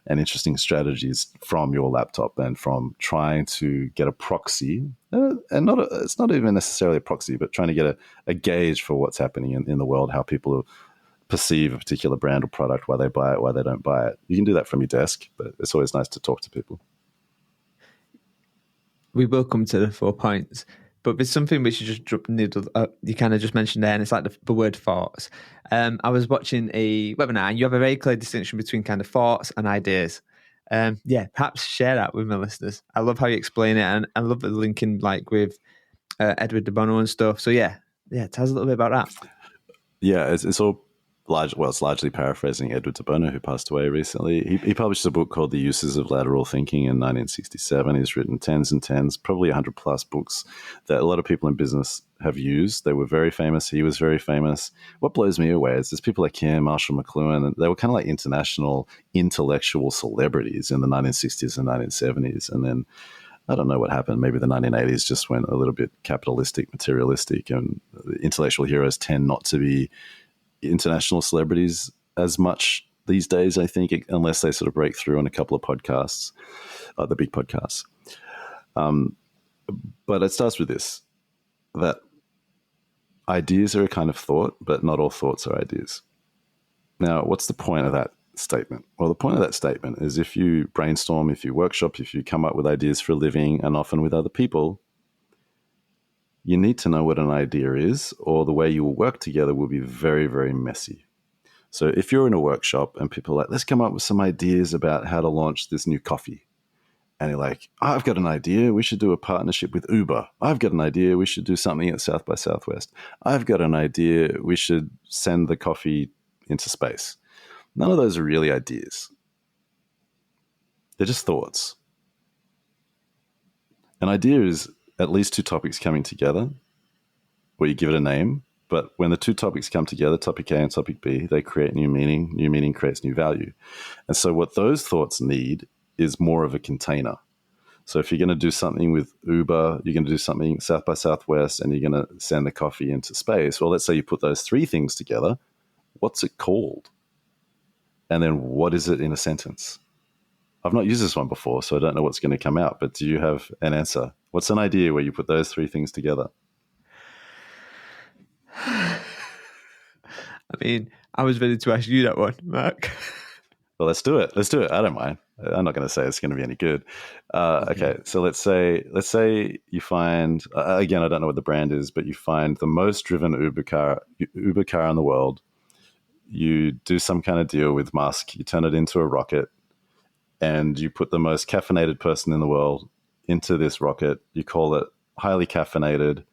Speaker 2: and interesting strategies from your laptop and from trying to get a proxy, and it's not even necessarily a proxy, but trying to get a gauge for what's happening in the world, how people perceive a particular brand or product, why they buy it, why they don't buy it. You can do that from your desk, but it's always nice to talk to people.
Speaker 1: We will come to the 4 points, but there's something which you just you kind of just mentioned there, and it's like the word thoughts. I was watching a webinar, and you have a very clear distinction between kind of thoughts and ideas. Perhaps share that with my listeners. I love how you explain it, and I love the linking like with Edward de Bono and stuff. So tell us a little bit about that.
Speaker 2: Yeah, it's all it's largely paraphrasing Edward de Bono, who passed away recently. He published a book called The Uses of Lateral Thinking in 1967. He's written tens and tens, probably 100 plus books that a lot of people in business have used. They were very famous. He was very famous. What blows me away is there's people like him, Marshall McLuhan, and they were kind of like international intellectual celebrities in the 1960s and 1970s. And then I don't know what happened. Maybe the 1980s just went a little bit capitalistic, materialistic, and intellectual heroes tend not to be international celebrities as much these days, I think, unless they sort of break through on a couple of podcasts, the big podcasts. But it starts with this, that ideas are a kind of thought, but not all thoughts are ideas. Now, what's the point of that statement? Well, the point of that statement is if you brainstorm, if you workshop, if you come up with ideas for a living, and often with other people, you need to know what an idea is, or the way you will work together will be very, very messy. So if you're in a workshop and people are like, let's come up with some ideas about how to launch this new coffee. And you're like, I've got an idea. We should do a partnership with Uber. I've got an idea. We should do something at South by Southwest. I've got an idea. We should send the coffee into space. None of those are really ideas. They're just thoughts. An idea is at least two topics coming together where you give it a name. But when the two topics come together, topic A and topic B, they create new meaning. New meaning creates new value. And so what those thoughts need is more of a container. So if you're going to do something with Uber, you're going to do something South by Southwest, and you're going to send the coffee into space. Well, let's say you put those three things together. What's it called? And then what is it in a sentence? I've not used this one before, so I don't know what's going to come out. But do you have an answer? What's an idea where you put those three things together?
Speaker 1: I mean, I was ready to ask you that one, Mark.
Speaker 2: Well, let's do it. I don't mind. I'm not going to say it's going to be any good. Okay, so let's say you find again, I don't know what the brand is, but you find the most driven Uber car in the world. You do some kind of deal with Musk. You turn it into a rocket, and you put the most caffeinated person in the world into this rocket. You call it highly caffeinated.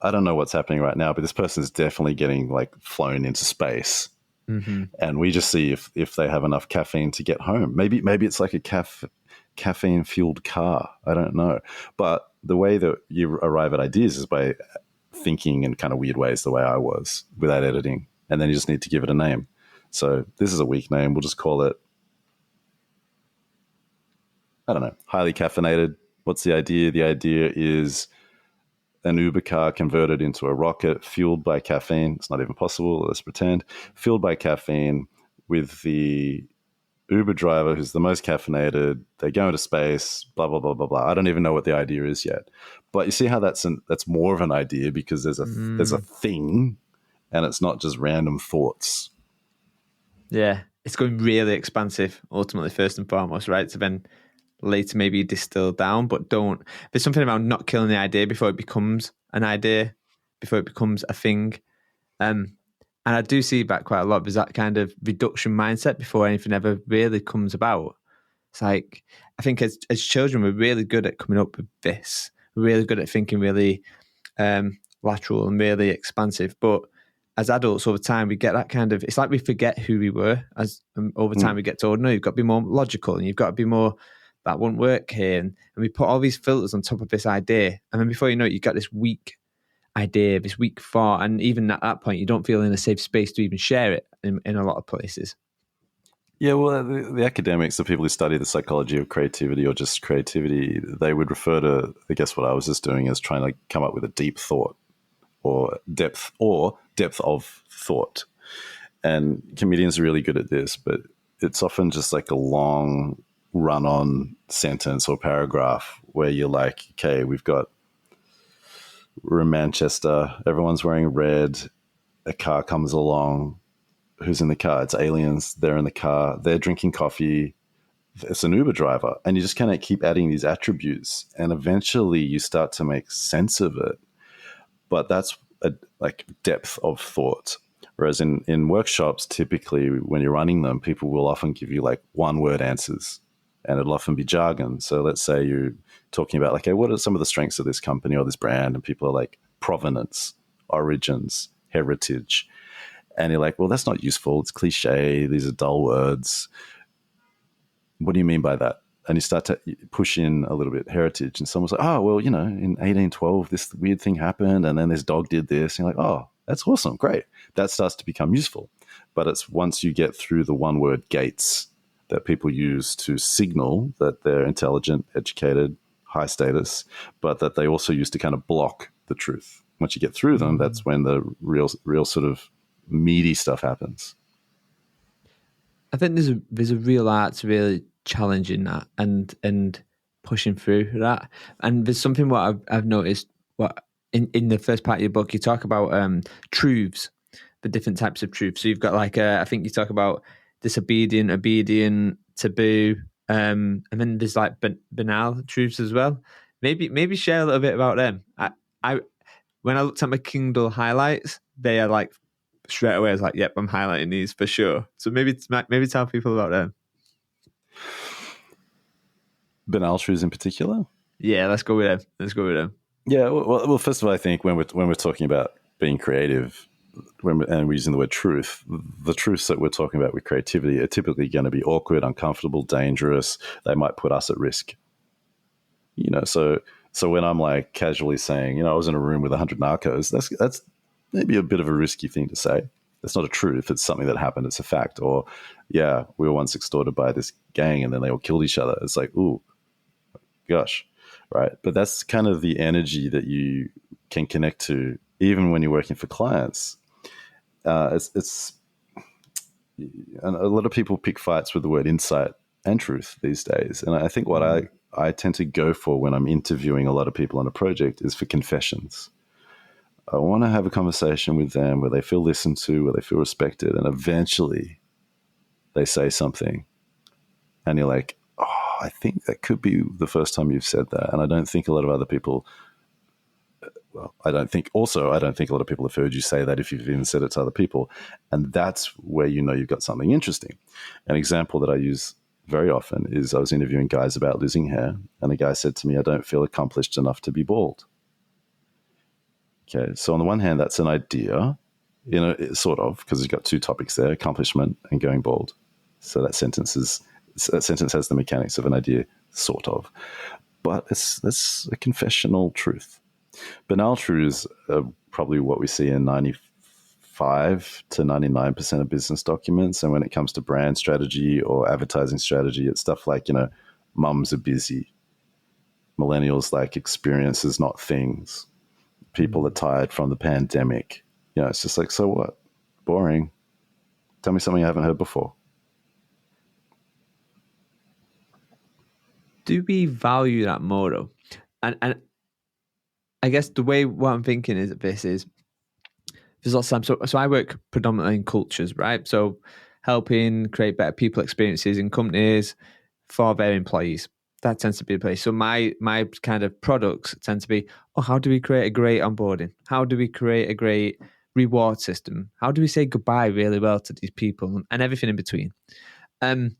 Speaker 2: I don't know what's happening right now, but this person is definitely getting like flown into space. Mm-hmm. And we just see if they have enough caffeine to get home. Maybe it's like a caffeine fueled car. I don't know. But the way that you arrive at ideas is by thinking in kind of weird ways, the way I was, without editing. And then you just need to give it a name. So this is a weak name. We'll just call it, I don't know, highly caffeinated. What's the idea? The idea is an Uber car converted into a rocket fueled by caffeine. It's not even possible. Let's pretend. Fueled by caffeine with the Uber driver who's the most caffeinated. They go into space, blah, blah, blah, blah, blah. I don't even know what the idea is yet. But you see how that's more of an idea because there's a thing and it's not just random thoughts.
Speaker 1: Yeah, it's going really expansive, ultimately, first and foremost, right? So then later maybe distill down, but there's something about not killing the idea before it becomes an idea, before it becomes a thing. And I do see that quite a lot. There's that kind of reduction mindset before anything ever really comes about. It's like, I think as children, we're really good at coming up with this. We're really good at thinking really lateral and really expansive. But as adults, over time, we get that kind of, it's like we forget who we were. As over time, we get told, no, you've got to be more logical and you've got to be more, that won't work here. And we put all these filters on top of this idea. And then before you know it, you've got this weak idea, this weak thought. And even at that point, you don't feel in a safe space to even share it in a lot of places.
Speaker 2: Yeah, well, the academics, the people who study the psychology of creativity or just creativity, they would refer to, I guess what I was just doing is trying to come up with a deep thought or depth of thought. And comedians are really good at this, but it's often just like a long run-on sentence or paragraph where you're like, okay, we're in Manchester, everyone's wearing red, a car comes along, who's in the car? It's aliens, they're in the car, they're drinking coffee, it's an Uber driver, and you just kind of keep adding these attributes, and eventually you start to make sense of it. But that's a like depth of thought. Whereas in workshops, typically when you're running them, people will often give you like one-word answers, and it'll often be jargon. So let's say you're talking about like, hey, what are some of the strengths of this company or this brand? And people are like provenance, origins, heritage. And you're like, well, that's not useful. It's cliche. These are dull words. What do you mean by that? And you start to push in a little bit heritage. And someone's like, oh, well, in 1812, this weird thing happened. And then this dog did this. And you're like, oh, that's awesome. Great. That starts to become useful. But it's once you get through the one word gates that people use to signal that they're intelligent, educated, high status, but that they also use to kind of block the truth. Once you get through them, that's when the real sort of meaty stuff happens.
Speaker 1: I think there's a real art to really challenging that and pushing through that. And there's something what I've noticed what in the first part of your book you talk about truths, the different types of truths. So you've got like I think you talk about disobedient, obedient, taboo, and then there's like banal truths as well. Maybe share a little bit about them. I when I looked at my Kindle highlights, they are like straight away I was like, yep, I'm highlighting these for sure. So maybe tell people about them.
Speaker 2: Banal truths in particular?
Speaker 1: Yeah, let's go with them.
Speaker 2: Yeah, well, first of all, I think when we're talking about being creative, and we're using the word truth, the truths that we're talking about with creativity are typically going to be awkward, uncomfortable, dangerous. They might put us at risk. So when I'm like casually saying, I was in a room with 100 narcos, that's maybe a bit of a risky thing to say. It's not a truth. It's something that happened. It's a fact. Or, yeah, we were once extorted by this gang and then they all killed each other. It's like, ooh, gosh, right? But that's kind of the energy that you can connect to even when you're working for clients. It's and a lot of people pick fights with the word insight and truth these days. And I think what I tend to go for when I'm interviewing a lot of people on a project is for confessions. I want to have a conversation with them where they feel listened to, where they feel respected, and eventually they say something. And you're like, oh, I think that could be the first time you've said that. And I don't think a lot of other people, I don't think a lot of people have heard you say that if you've even said it to other people. And that's where you've got something interesting. An example that I use very often is I was interviewing guys about losing hair, and the guy said to me, I don't feel accomplished enough to be bald. Okay, so on the one hand, that's an idea, sort of, because you've got two topics there, accomplishment and going bald. So that sentence has the mechanics of an idea, sort of. But that's a confessional truth. Banal truths are probably what we see in 95 to 99% of business documents. And when it comes to brand strategy or advertising strategy, it's stuff like, mums are busy. Millennials like experiences, not things. People are tired from the pandemic. It's just like, so what? Boring. Tell me something I haven't heard before.
Speaker 1: Do we value that more though? And I guess the way what I'm thinking is there's lots of time. So I work predominantly in cultures, right? So helping create better people experiences in companies for their employees. That tends to be the place. So my kind of products tend to be, how do we create a great onboarding? How do we create a great reward system? How do we say goodbye really well to these people and everything in between? And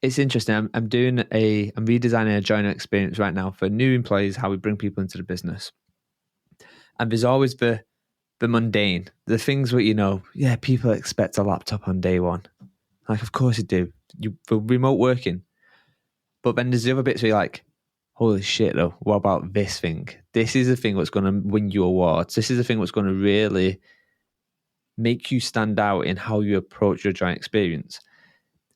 Speaker 1: it's interesting. I'm redesigning a joiner experience right now for new employees, how we bring people into the business. And there's always the mundane, the things where, people expect a laptop on day one. Like, of course you do. For remote working. But then there's the other bits where you're like, holy shit though, what about this thing? This is the thing that's going to win you awards. This is the thing that's going to really make you stand out in how you approach your joint experience.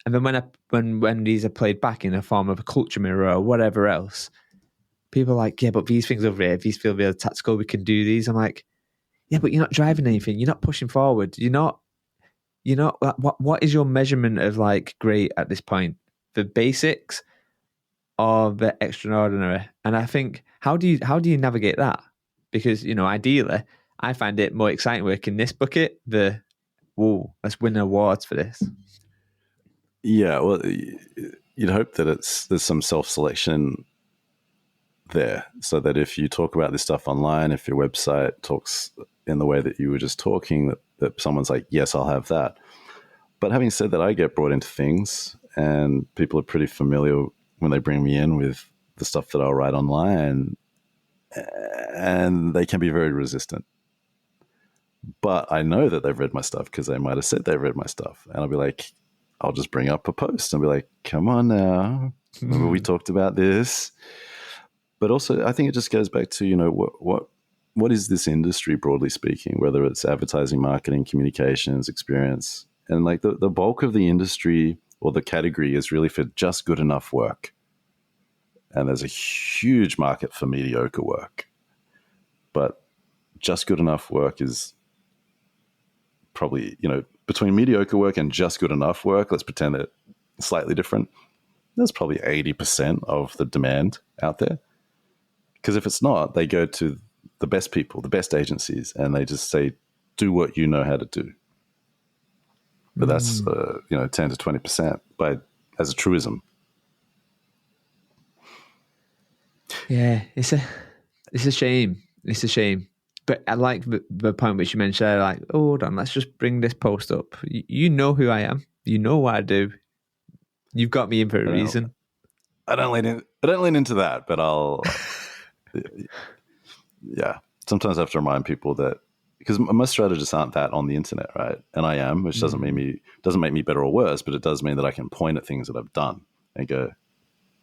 Speaker 1: And then when these are played back in a form of a culture mirror or whatever else, people are like, yeah, but these things over here, these feel really tactical, we can do these. I'm like, yeah, but you're not driving anything. You're not pushing forward. You're not, what is your measurement of like great at this point? The basics or the extraordinary? And I think, how do you navigate that? Because, ideally, I find it more exciting working this bucket, let's win awards for this.
Speaker 2: Yeah, well, you'd hope that there's some self-selection there, so that if you talk about this stuff online, if your website talks in the way that you were just talking, that someone's like, yes, I'll have that. But having said that, I get brought into things and people are pretty familiar when they bring me in with the stuff that I'll write online, and they can be very resistant. But I know that they've read my stuff because they might have said they've read my stuff. And I'll be like, I'll just bring up a post and be like, come on now, remember we talked about this? But also, I think it just goes back to, what is this industry, broadly speaking, whether it's advertising, marketing, communications, experience. And like the bulk of the industry or the category is really for just good enough work. And there's a huge market for mediocre work. But just good enough work is probably, between mediocre work and just good enough work, let's pretend that it's slightly different. There's probably 80% of the demand out there. Because if it's not, they go to the best people, the best agencies, and they just say, do what you know how to do. But that's, 10 to 20% as a truism.
Speaker 1: Yeah, it's a shame. It's a shame. But I like the point which you mentioned there, like, oh, hold on, let's just bring this post up. You know who I am. You know what I do. You've got me in for a reason.
Speaker 2: I don't lean into that, but yeah. Sometimes I have to remind people that, because most strategists aren't that on the internet, right? And I am, which doesn't make me better or worse, but it does mean that I can point at things that I've done and go,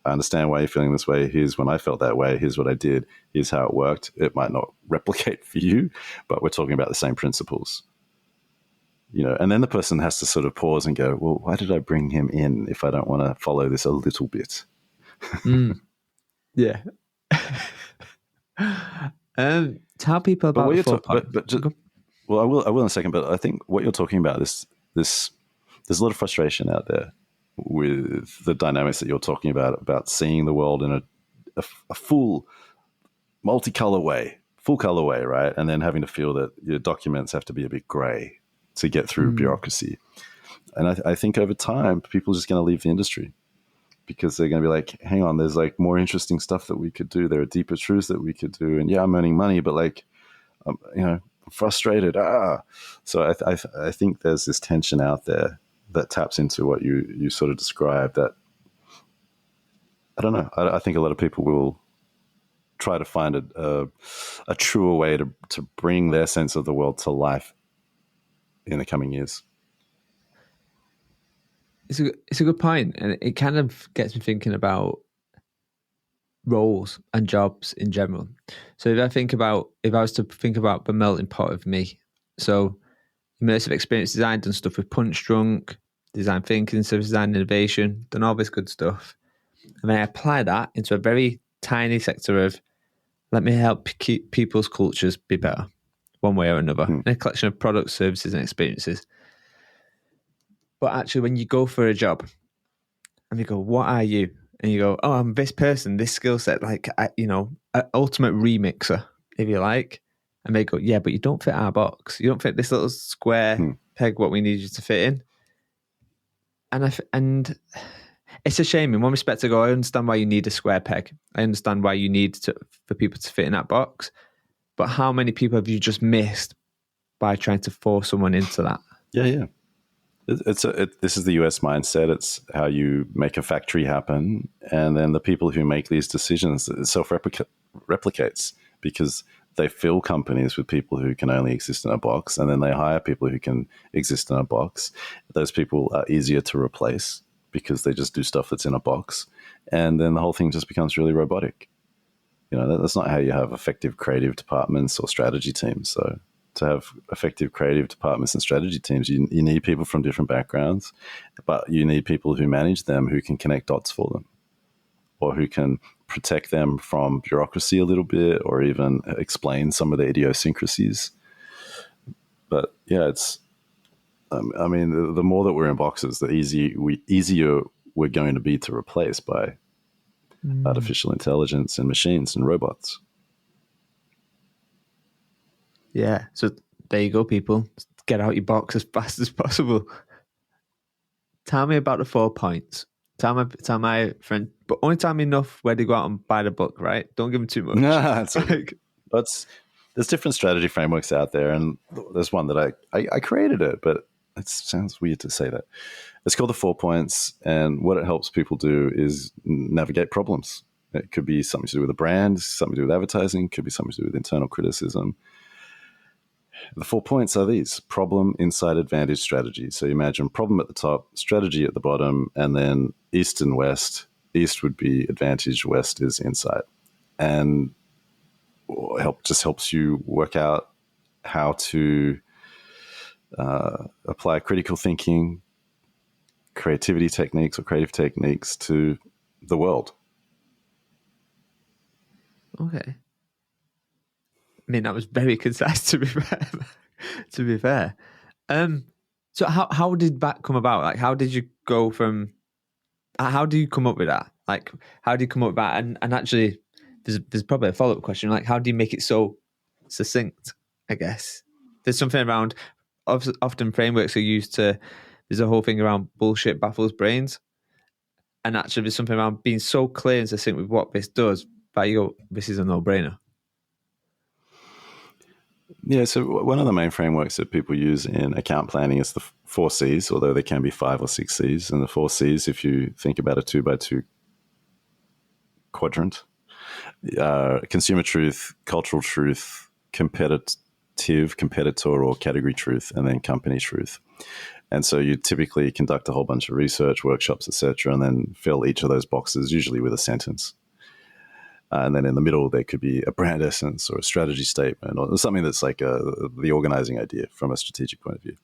Speaker 2: I understand why you're feeling this way. Here's when I felt that way. Here's what I did. Here's how it worked. It might not replicate for you, but we're talking about the same principles. And then the person has to sort of pause and go, well, why did I bring him in if I don't want to follow this a little bit?
Speaker 1: Yeah. Tell people about the 4 points.
Speaker 2: Well, I will in a second, but I think what you're talking about, there's a lot of frustration out there with the dynamics that you're talking about seeing the world in a full multicolor way, full color way, right? And then having to feel that your documents have to be a bit gray to get through bureaucracy. And I think over time, people are just going to leave the industry because they're going to be like, hang on, there's like more interesting stuff that we could do. There are deeper truths that we could do. And yeah, I'm earning money, but like, I'm frustrated. So I think there's this tension out there that taps into what you sort of described, that I don't know. I think a lot of people will try to find a truer way to bring their sense of the world to life in the coming years.
Speaker 1: It's a good point, and it kind of gets me thinking about roles and jobs in general. So if I was to think about the melting pot of me, so immersive experience design, done stuff with Punch Drunk, design thinking, service design, innovation, done all this good stuff, and then I apply that into a very tiny sector of, let me help keep people's cultures be better, one way or another, in a collection of products, services, and experiences. But actually, when you go for a job and you go, what are you? And you go, oh, I'm this person, this skill set, like, an ultimate remixer, if you like. And they go, yeah, but you don't fit our box. You don't fit this little square peg, what we need you to fit in. And it's a shame. In one respect, I go, I understand why you need a square peg. I understand why you need for people to fit in that box. But how many people have you just missed by trying to force someone into that?
Speaker 2: Yeah. This is the US mindset. It's how you make a factory happen. And then the people who make these decisions, it self-replicates because they fill companies with people who can only exist in a box. And then they hire people who can exist in a box. Those people are easier to replace because they just do stuff that's in a box. And then the whole thing just becomes really robotic. That's not how you have effective creative departments or strategy teams. So to have effective creative departments and strategy teams, you need people from different backgrounds, but you need people who manage them, who can connect dots for them, or who can protect them from bureaucracy a little bit, or even explain some of the idiosyncrasies. But yeah, the more that we're in boxes, the easier we're going to be to replace by artificial intelligence and machines and robots.
Speaker 1: Yeah, so there you go, people. Get out your box as fast as possible. Tell me about the 4 points. Tell my friend, but only tell me enough where to go out and buy the book, right? Don't give them too much.
Speaker 2: Nah, there's different strategy frameworks out there, and there's one that I created it, but it sounds weird to say that. It's called the 4 points, and what it helps people do is navigate problems. It could be something to do with a brand, something to do with advertising, could be something to do with internal criticism. The 4 points are these: problem, insight, advantage, strategy. So you imagine problem at the top, strategy at the bottom, and then east and west. East would be advantage, west is insight. And just helps you work out how to apply critical thinking, creativity techniques or creative techniques to the world.
Speaker 1: Okay. I mean, that was very concise, to be fair. So how did that come about? Like, how did you go from? How do you come up with that? Like, how do you come up with that? And actually, there's probably a follow-up question. Like, how do you make it so succinct? I guess there's something around. Often frameworks are used to. There's a whole thing around bullshit baffles brains, and actually, there's something around being so clear and succinct with what this does. But you go, this is a no-brainer.
Speaker 2: Yeah, so one of the main frameworks that people use in account planning is the 4 Cs, although there can be 5 or 6 Cs. And the 4 Cs, if you think about a 2x2 quadrant, consumer truth, cultural truth, competitor or category truth, and then company truth. And so you typically conduct a whole bunch of research, workshops, etc., and then fill each of those boxes, usually with a sentence. And then in the middle, there could be a brand essence or a strategy statement or something that's like the organizing idea from a strategic point of view.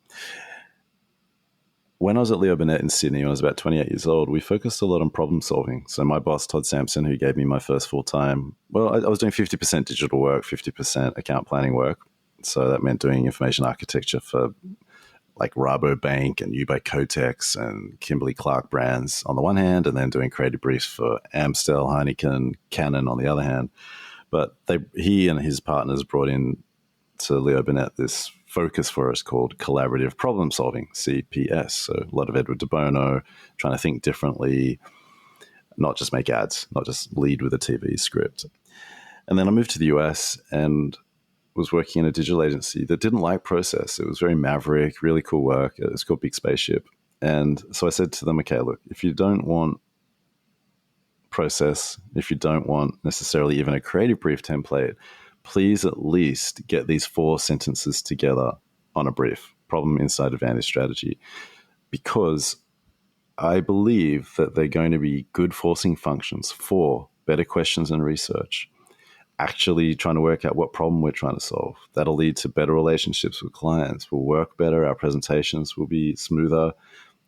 Speaker 2: When I was at Leo Burnett in Sydney, when I was about 28 years old, we focused a lot on problem solving. So my boss, Todd Sampson, who gave me my first full-time, I was doing 50% digital work, 50% account planning work. So that meant doing information architecture for like Rabobank and Ubike Kotex and Kimberly-Clark brands on the one hand, and then doing creative briefs for Amstel, Heineken, Canon on the other hand. But he and his partners brought in to Leo Burnett this focus for us called collaborative problem solving, CPS. So a lot of Edward de Bono, trying to think differently, not just make ads, not just lead with a TV script. And then I moved to the US and was working in a digital agency that didn't like process. It was very maverick, really cool work. It was called Big Spaceship. And so I said to them, okay, look, if you don't want process, if you don't want necessarily even a creative brief template, please at least get these 4 sentences together on a brief, problem, insight, advantage, strategy, because I believe that they're going to be good forcing functions for better questions and research, actually trying to work out what problem we're trying to solve. That'll lead to better relationships with clients. We'll work better. Our presentations will be smoother.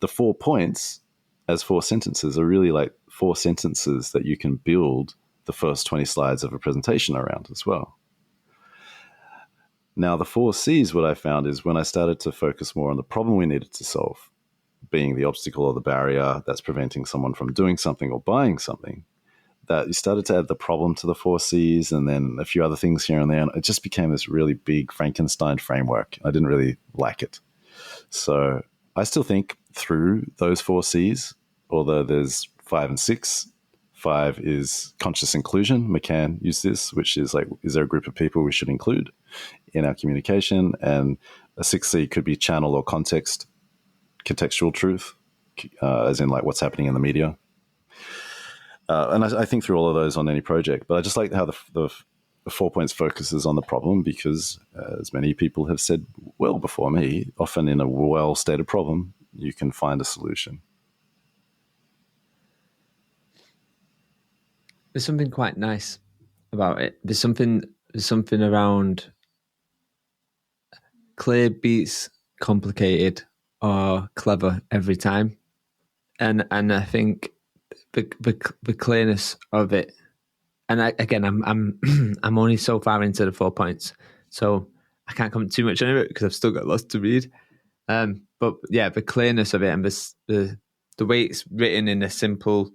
Speaker 2: The 4 points as 4 sentences are really like 4 sentences that you can build the first 20 slides of a presentation around as well. Now, the 4 Cs, what I found is when I started to focus more on the problem we needed to solve, being the obstacle or the barrier that's preventing someone from doing something or buying something, that you started to add the problem to the 4 Cs and then a few other things here and there. And it just became this really big Frankenstein framework. I didn't really like it. So I still think through those 4 Cs, although there's 5 and 6. 5 is conscious inclusion. McCann used this, which is like, is there a group of people we should include in our communication? And a 6C could be channel or contextual truth, as in like what's happening in the media. And I think through all of those on any project, but I just like how the 4 points focuses on the problem because, as many people have said well before me, often in a well-stated problem, you can find a solution.
Speaker 1: There's something quite nice about it. There's something around clear beats complicated or clever every time, and I think the clearness of it. And again, I'm I'm only so far into the 4 points, so I can't comment too much on it because I've still got lots to read. But yeah, the clearness of it and the way it's written in a simple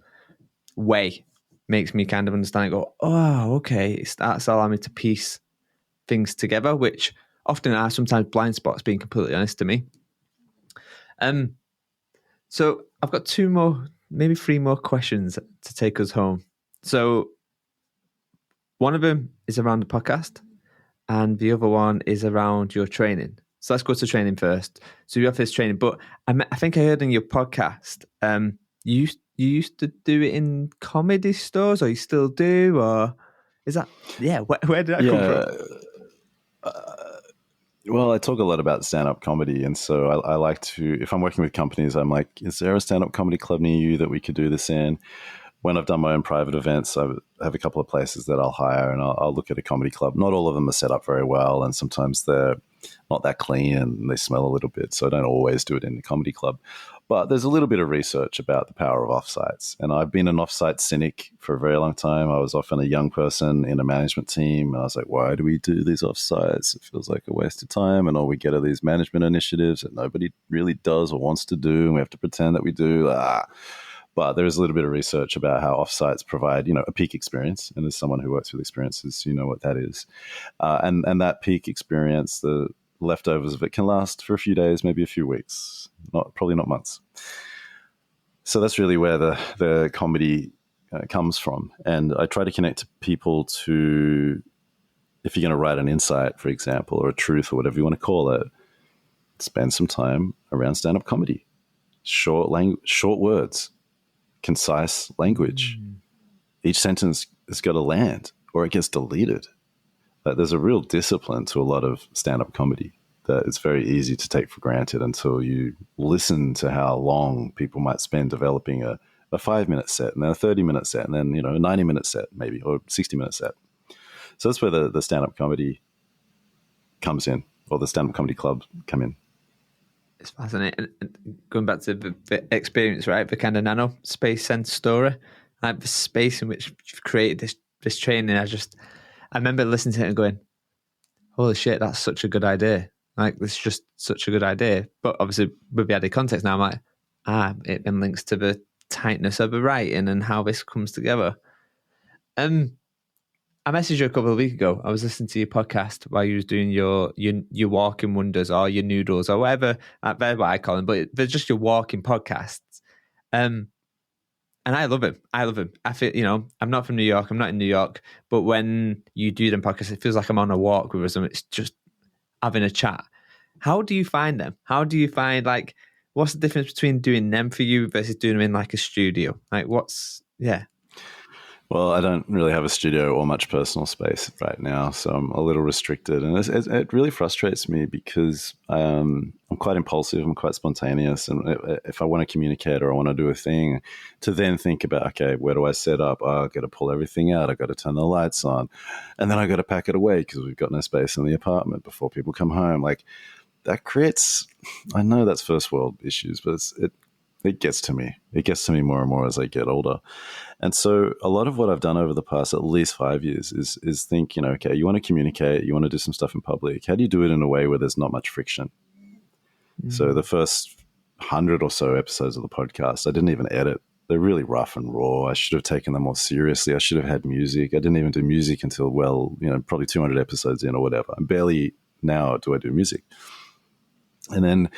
Speaker 1: way makes me kind of understand and go, oh, okay. It starts allowing me to piece things together, which often are sometimes blind spots, being completely honest to me. So I've got 2 more, maybe 3 more questions to take us home. So one of them is around the podcast and the other one is around your training. So let's go to training first. So you have this training, but I think I heard in your podcast, you used to do it in comedy stores, or you still do, or is that, where did that come from?
Speaker 2: Well, I talk a lot about stand-up comedy, and so I like to, if I'm working with companies, I'm like, is there a stand-up comedy club near you that we could do this in? When I've done my own private events, I have a couple of places that I'll hire, and I'll look at a comedy club. Not all of them are set up very well, and sometimes they're not that clean and they smell a little bit, so I don't always do it in the comedy club. But there's a little bit of research about the power of offsites. And I've been an offsite cynic for a very long time. I was often a young person in a management team. And I was like, why do we do these offsites? It feels like a waste of time. And all we get are these management initiatives that nobody really does or wants to do. And we have to pretend that we do. But there is a little bit of research about how offsites provide, a peak experience. And as someone who works with experiences, you know what that is. And that peak experience, the leftovers of it can last for a few days, maybe a few weeks, probably not months. So that's really where the comedy comes from. And I try to connect people to if you're going to write an insight, for example, or a truth or whatever you want to call it, spend some time around stand-up comedy. Short words, concise language. Each sentence has got to land or it gets deleted. There's a real discipline to a lot of stand-up comedy that it's very easy to take for granted until you listen to how long people might spend developing a 5-minute set and then a 30-minute set and then, a 90-minute set maybe, or 60-minute set. So that's where the stand-up comedy comes in, or the stand-up comedy clubs come in.
Speaker 1: It's fascinating. And going back to the experience, right? The kind of nano space sense story, like the space in which you've created this training. I remember listening to it and going, holy shit, that's such a good idea. Like, it's just such a good idea. But obviously, with the added context now, I'm like, it then links to the tightness of the writing and how this comes together. I messaged you a couple of weeks ago. I was listening to your podcast while you was doing your walking wonders or your noodles or whatever. They're what I call them, but they're just your walking podcasts. And I love him. I feel, I'm not from New York. I'm not in New York. But when you do them podcasts, it feels like I'm on a walk with us and it's just having a chat. How do you find them? How do you find, like, what's the difference between doing them for you versus doing them in like a studio? Like,
Speaker 2: Well, I don't really have a studio or much personal space right now, so I'm a little restricted. And it really frustrates me because I'm quite impulsive, I'm quite spontaneous. And if I want to communicate or I want to do a thing, to then think about, okay, where do I set up? Oh, I've got to pull everything out. I've got to turn the lights on. And then I've got to pack it away because we've got no space in the apartment before people come home. Like, that creates, I know that's first world issues, but it gets to me. It gets to me more and more as I get older. And so a lot of what I've done over the past at least 5 years is think, okay, you want to communicate, you want to do some stuff in public. How do you do it in a way where there's not much friction? So the first 100 or so episodes of the podcast, I didn't even edit. They're really rough and raw. I should have taken them more seriously. I should have had music. I didn't even do music until, probably 200 episodes in or whatever. And barely now do I do music. And then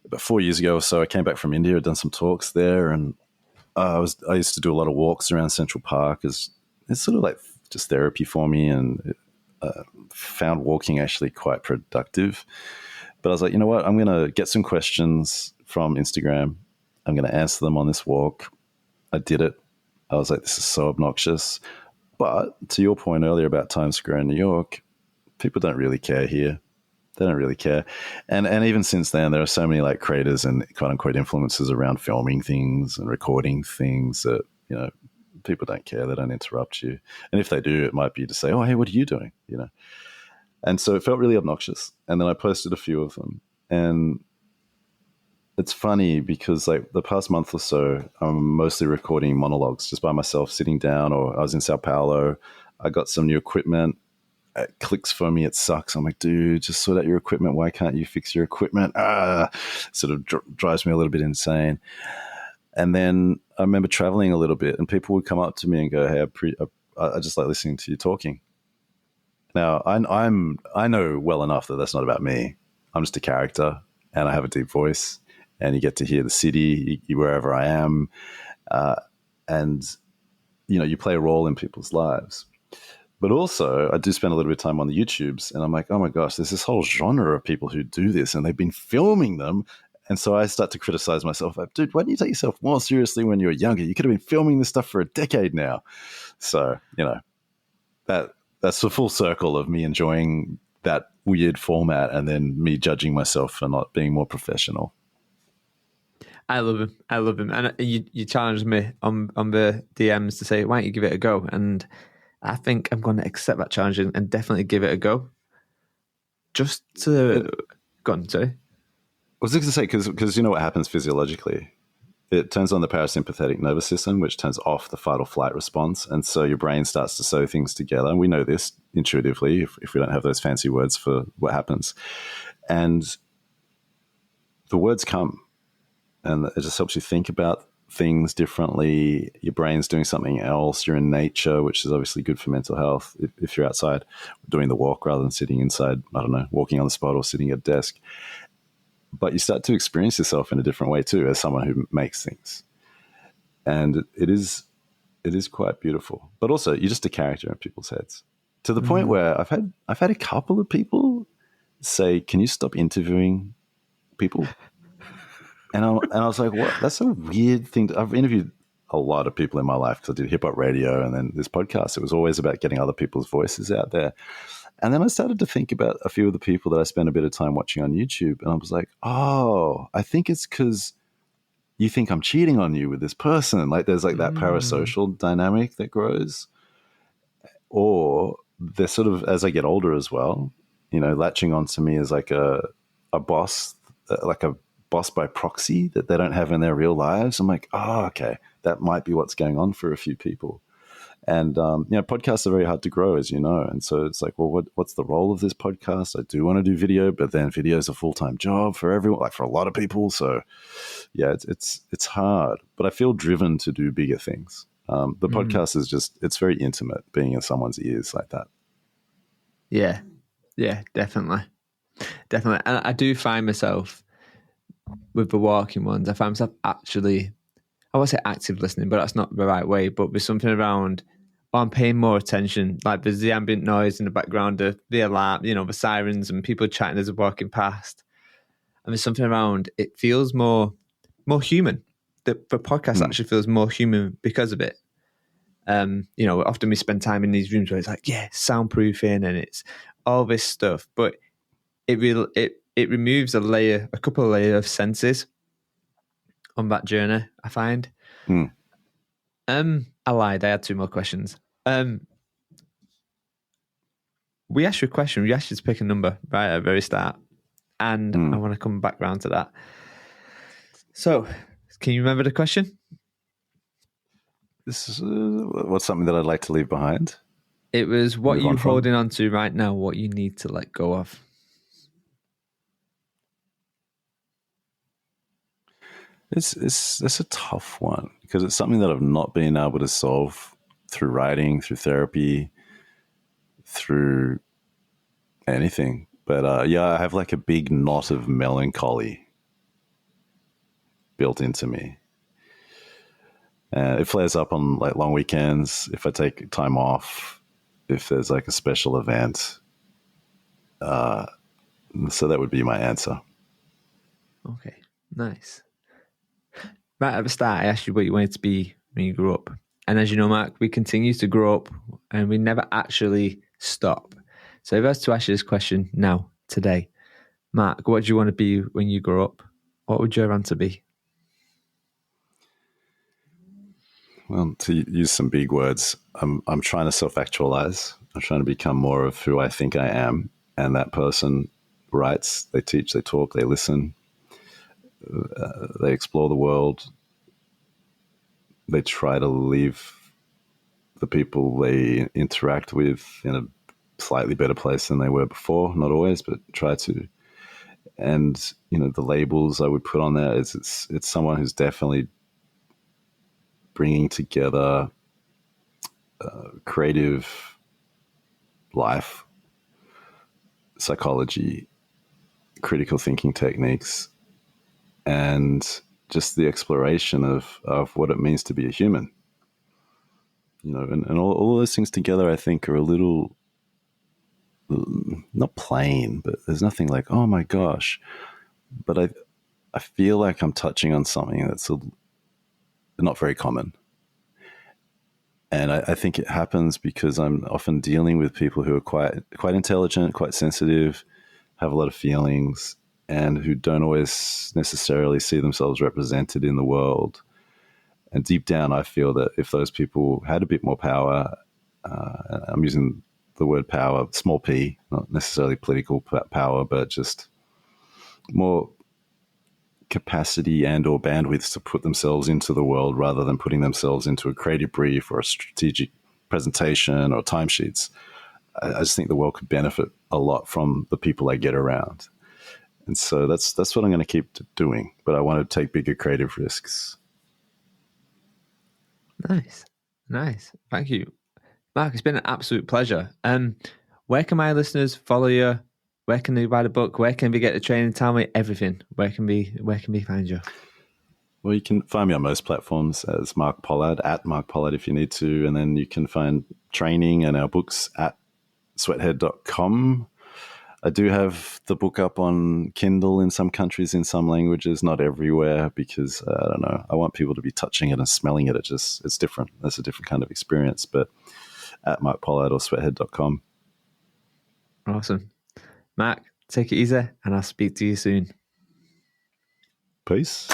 Speaker 2: about 4 years ago or so, I came back from India. I'd done some talks there, and I used to do a lot of walks around Central Park. It's sort of like just therapy for me, and found walking actually quite productive. But I was like, you know what? I'm going to get some questions from Instagram. I'm going to answer them on this walk. I did it. I was like, this is so obnoxious. But to your point earlier about Times Square in New York, people don't really care here. They don't really care. And even since then, there are so many like creators and quote unquote influencers around filming things and recording things that, people don't care. They don't interrupt you. And if they do, it might be to say, oh, hey, what are you doing? And so it felt really obnoxious. And then I posted a few of them. And it's funny because like the past month or so, I'm mostly recording monologues just by myself sitting down, or I was in Sao Paulo. I got some new equipment. It clicks for me. It sucks. I'm like, dude, just sort out your equipment. Why can't you fix your equipment? Sort of drives me a little bit insane. And then I remember traveling a little bit and people would come up to me and go, hey, I just like listening to you talking. Now, I know well enough that that's not about me. I'm just a character and I have a deep voice, and you get to hear the city wherever I am. And, you play a role in people's lives. But also, I do spend a little bit of time on the YouTubes, and I'm like, oh my gosh, there's this whole genre of people who do this, and they've been filming them. And so I start to criticize myself. Like, dude, why didn't you take yourself more seriously when you were younger? You could have been filming this stuff for a decade now. So, that's the full circle of me enjoying that weird format and then me judging myself for not being more professional.
Speaker 1: I love him. And you challenged me on the DMs to say, why don't you give it a go? And I think I'm going to accept that challenge and definitely give it a go. Just to... Go on, sorry.
Speaker 2: I was just going to say, because you know what happens physiologically? It turns on the parasympathetic nervous system, which turns off the fight or flight response. And so your brain starts to sew things together. And we know this intuitively if we don't have those fancy words for what happens. And the words come, and it just helps you think about things differently. Your brain's doing something else. You're in nature, which is obviously good for mental health if you're outside doing the walk rather than sitting inside, I don't know, walking on the spot or sitting at a desk. But you start to experience yourself in a different way too, as someone who makes things. And it is quite beautiful. But also, you're just a character in people's heads. to the point where I've had a couple of people say, "Can you stop interviewing people?" And I was like, "What? That's a weird thing." I've interviewed a lot of people in my life because I did hip hop radio and then this podcast. It was always about getting other people's voices out there. And then I started to think about a few of the people that I spent a bit of time watching on YouTube, and I was like, "Oh, I think it's because you think I'm cheating on you with this person." Like, there's like that parasocial dynamic that grows. Or they're sort of, as I get older as well, latching onto me as like a boss, like a boss by proxy that they don't have in their real lives. I'm like, oh, okay, that might be what's going on for a few people. And, podcasts are very hard to grow, as you know. And so it's like, well, what's the role of this podcast? I do want to do video, but then video is a full-time job for everyone, like for a lot of people. So yeah, it's hard, but I feel driven to do bigger things. The podcast is it's very intimate being in someone's ears like that.
Speaker 1: Yeah, definitely. And I do find myself with the walking ones, I find myself actually, I won't say active listening, but that's not the right way, but there's something around, I'm paying more attention. Like there's the ambient noise in the background, the alarm, the sirens and people chatting as they're walking past. And there's something around, it feels more human. The podcast actually feels more human because of it. Often we spend time in these rooms where it's like, soundproofing and it's all this stuff, but it removes a couple of layers of senses on that journey, I find. I lied. I had 2 more questions. We asked you a question. We asked you to pick a number right at the very start, and I want to come back round to that. So, can you remember the question?
Speaker 2: This is what's something that I'd like to leave behind.
Speaker 1: It was, what are you holding on to right now? What you need to let go of?
Speaker 2: It's a tough one because it's something that I've not been able to solve through writing, through therapy, through anything. But I have like a big knot of melancholy built into me. It flares up on like long weekends, if I take time off, if there's like a special event. So that would be my answer.
Speaker 1: Okay, nice. Right at the start, I asked you what you wanted to be when you grew up. And as you know, Mark, we continue to grow up and we never actually stop. So if I was to ask you this question now, today, Mark, what do you want to be when you grow up? What would your answer be?
Speaker 2: Well, to use some big words, I'm trying to self-actualize. I'm trying to become more of who I think I am. And that person writes, they teach, they talk, they listen, they explore the world. They try to leave the people they interact with in a slightly better place than they were before. Not always, but try to. And, the labels I would put on there is it's someone who's definitely bringing together creative life, psychology, critical thinking techniques, and just the exploration of what it means to be a human. And all those things together, I think, are a little, not plain, but there's nothing like, oh my gosh. But I feel like I'm touching on something that's not very common. And I think it happens because I'm often dealing with people who are quite intelligent, quite sensitive, have a lot of feelings, and who don't always necessarily see themselves represented in the world. And deep down, I feel that if those people had a bit more power, I'm using the word power, small p, not necessarily political power, but just more capacity and or bandwidth to put themselves into the world rather than putting themselves into a creative brief or a strategic presentation or timesheets. I just think the world could benefit a lot from the people I get around. And so that's what I'm going to keep doing. But I want to take bigger creative risks.
Speaker 1: Nice. Thank you, Mark. It's been an absolute pleasure. Where can my listeners follow you? Where can they buy the book? Where can we get the training? Tell me everything. Where can we find you?
Speaker 2: Well, you can find me on most platforms as Mark Pollard, at Mark Pollard if you need to. And then you can find training and our books at sweathead.com. I do have the book up on Kindle in some countries, in some languages, not everywhere, because I don't know. I want people to be touching it and smelling it. It's different. That's a different kind of experience. But at Mark Pollard or sweathead.com.
Speaker 1: Awesome. Mark, take it easy, and I'll speak to you soon.
Speaker 2: Peace.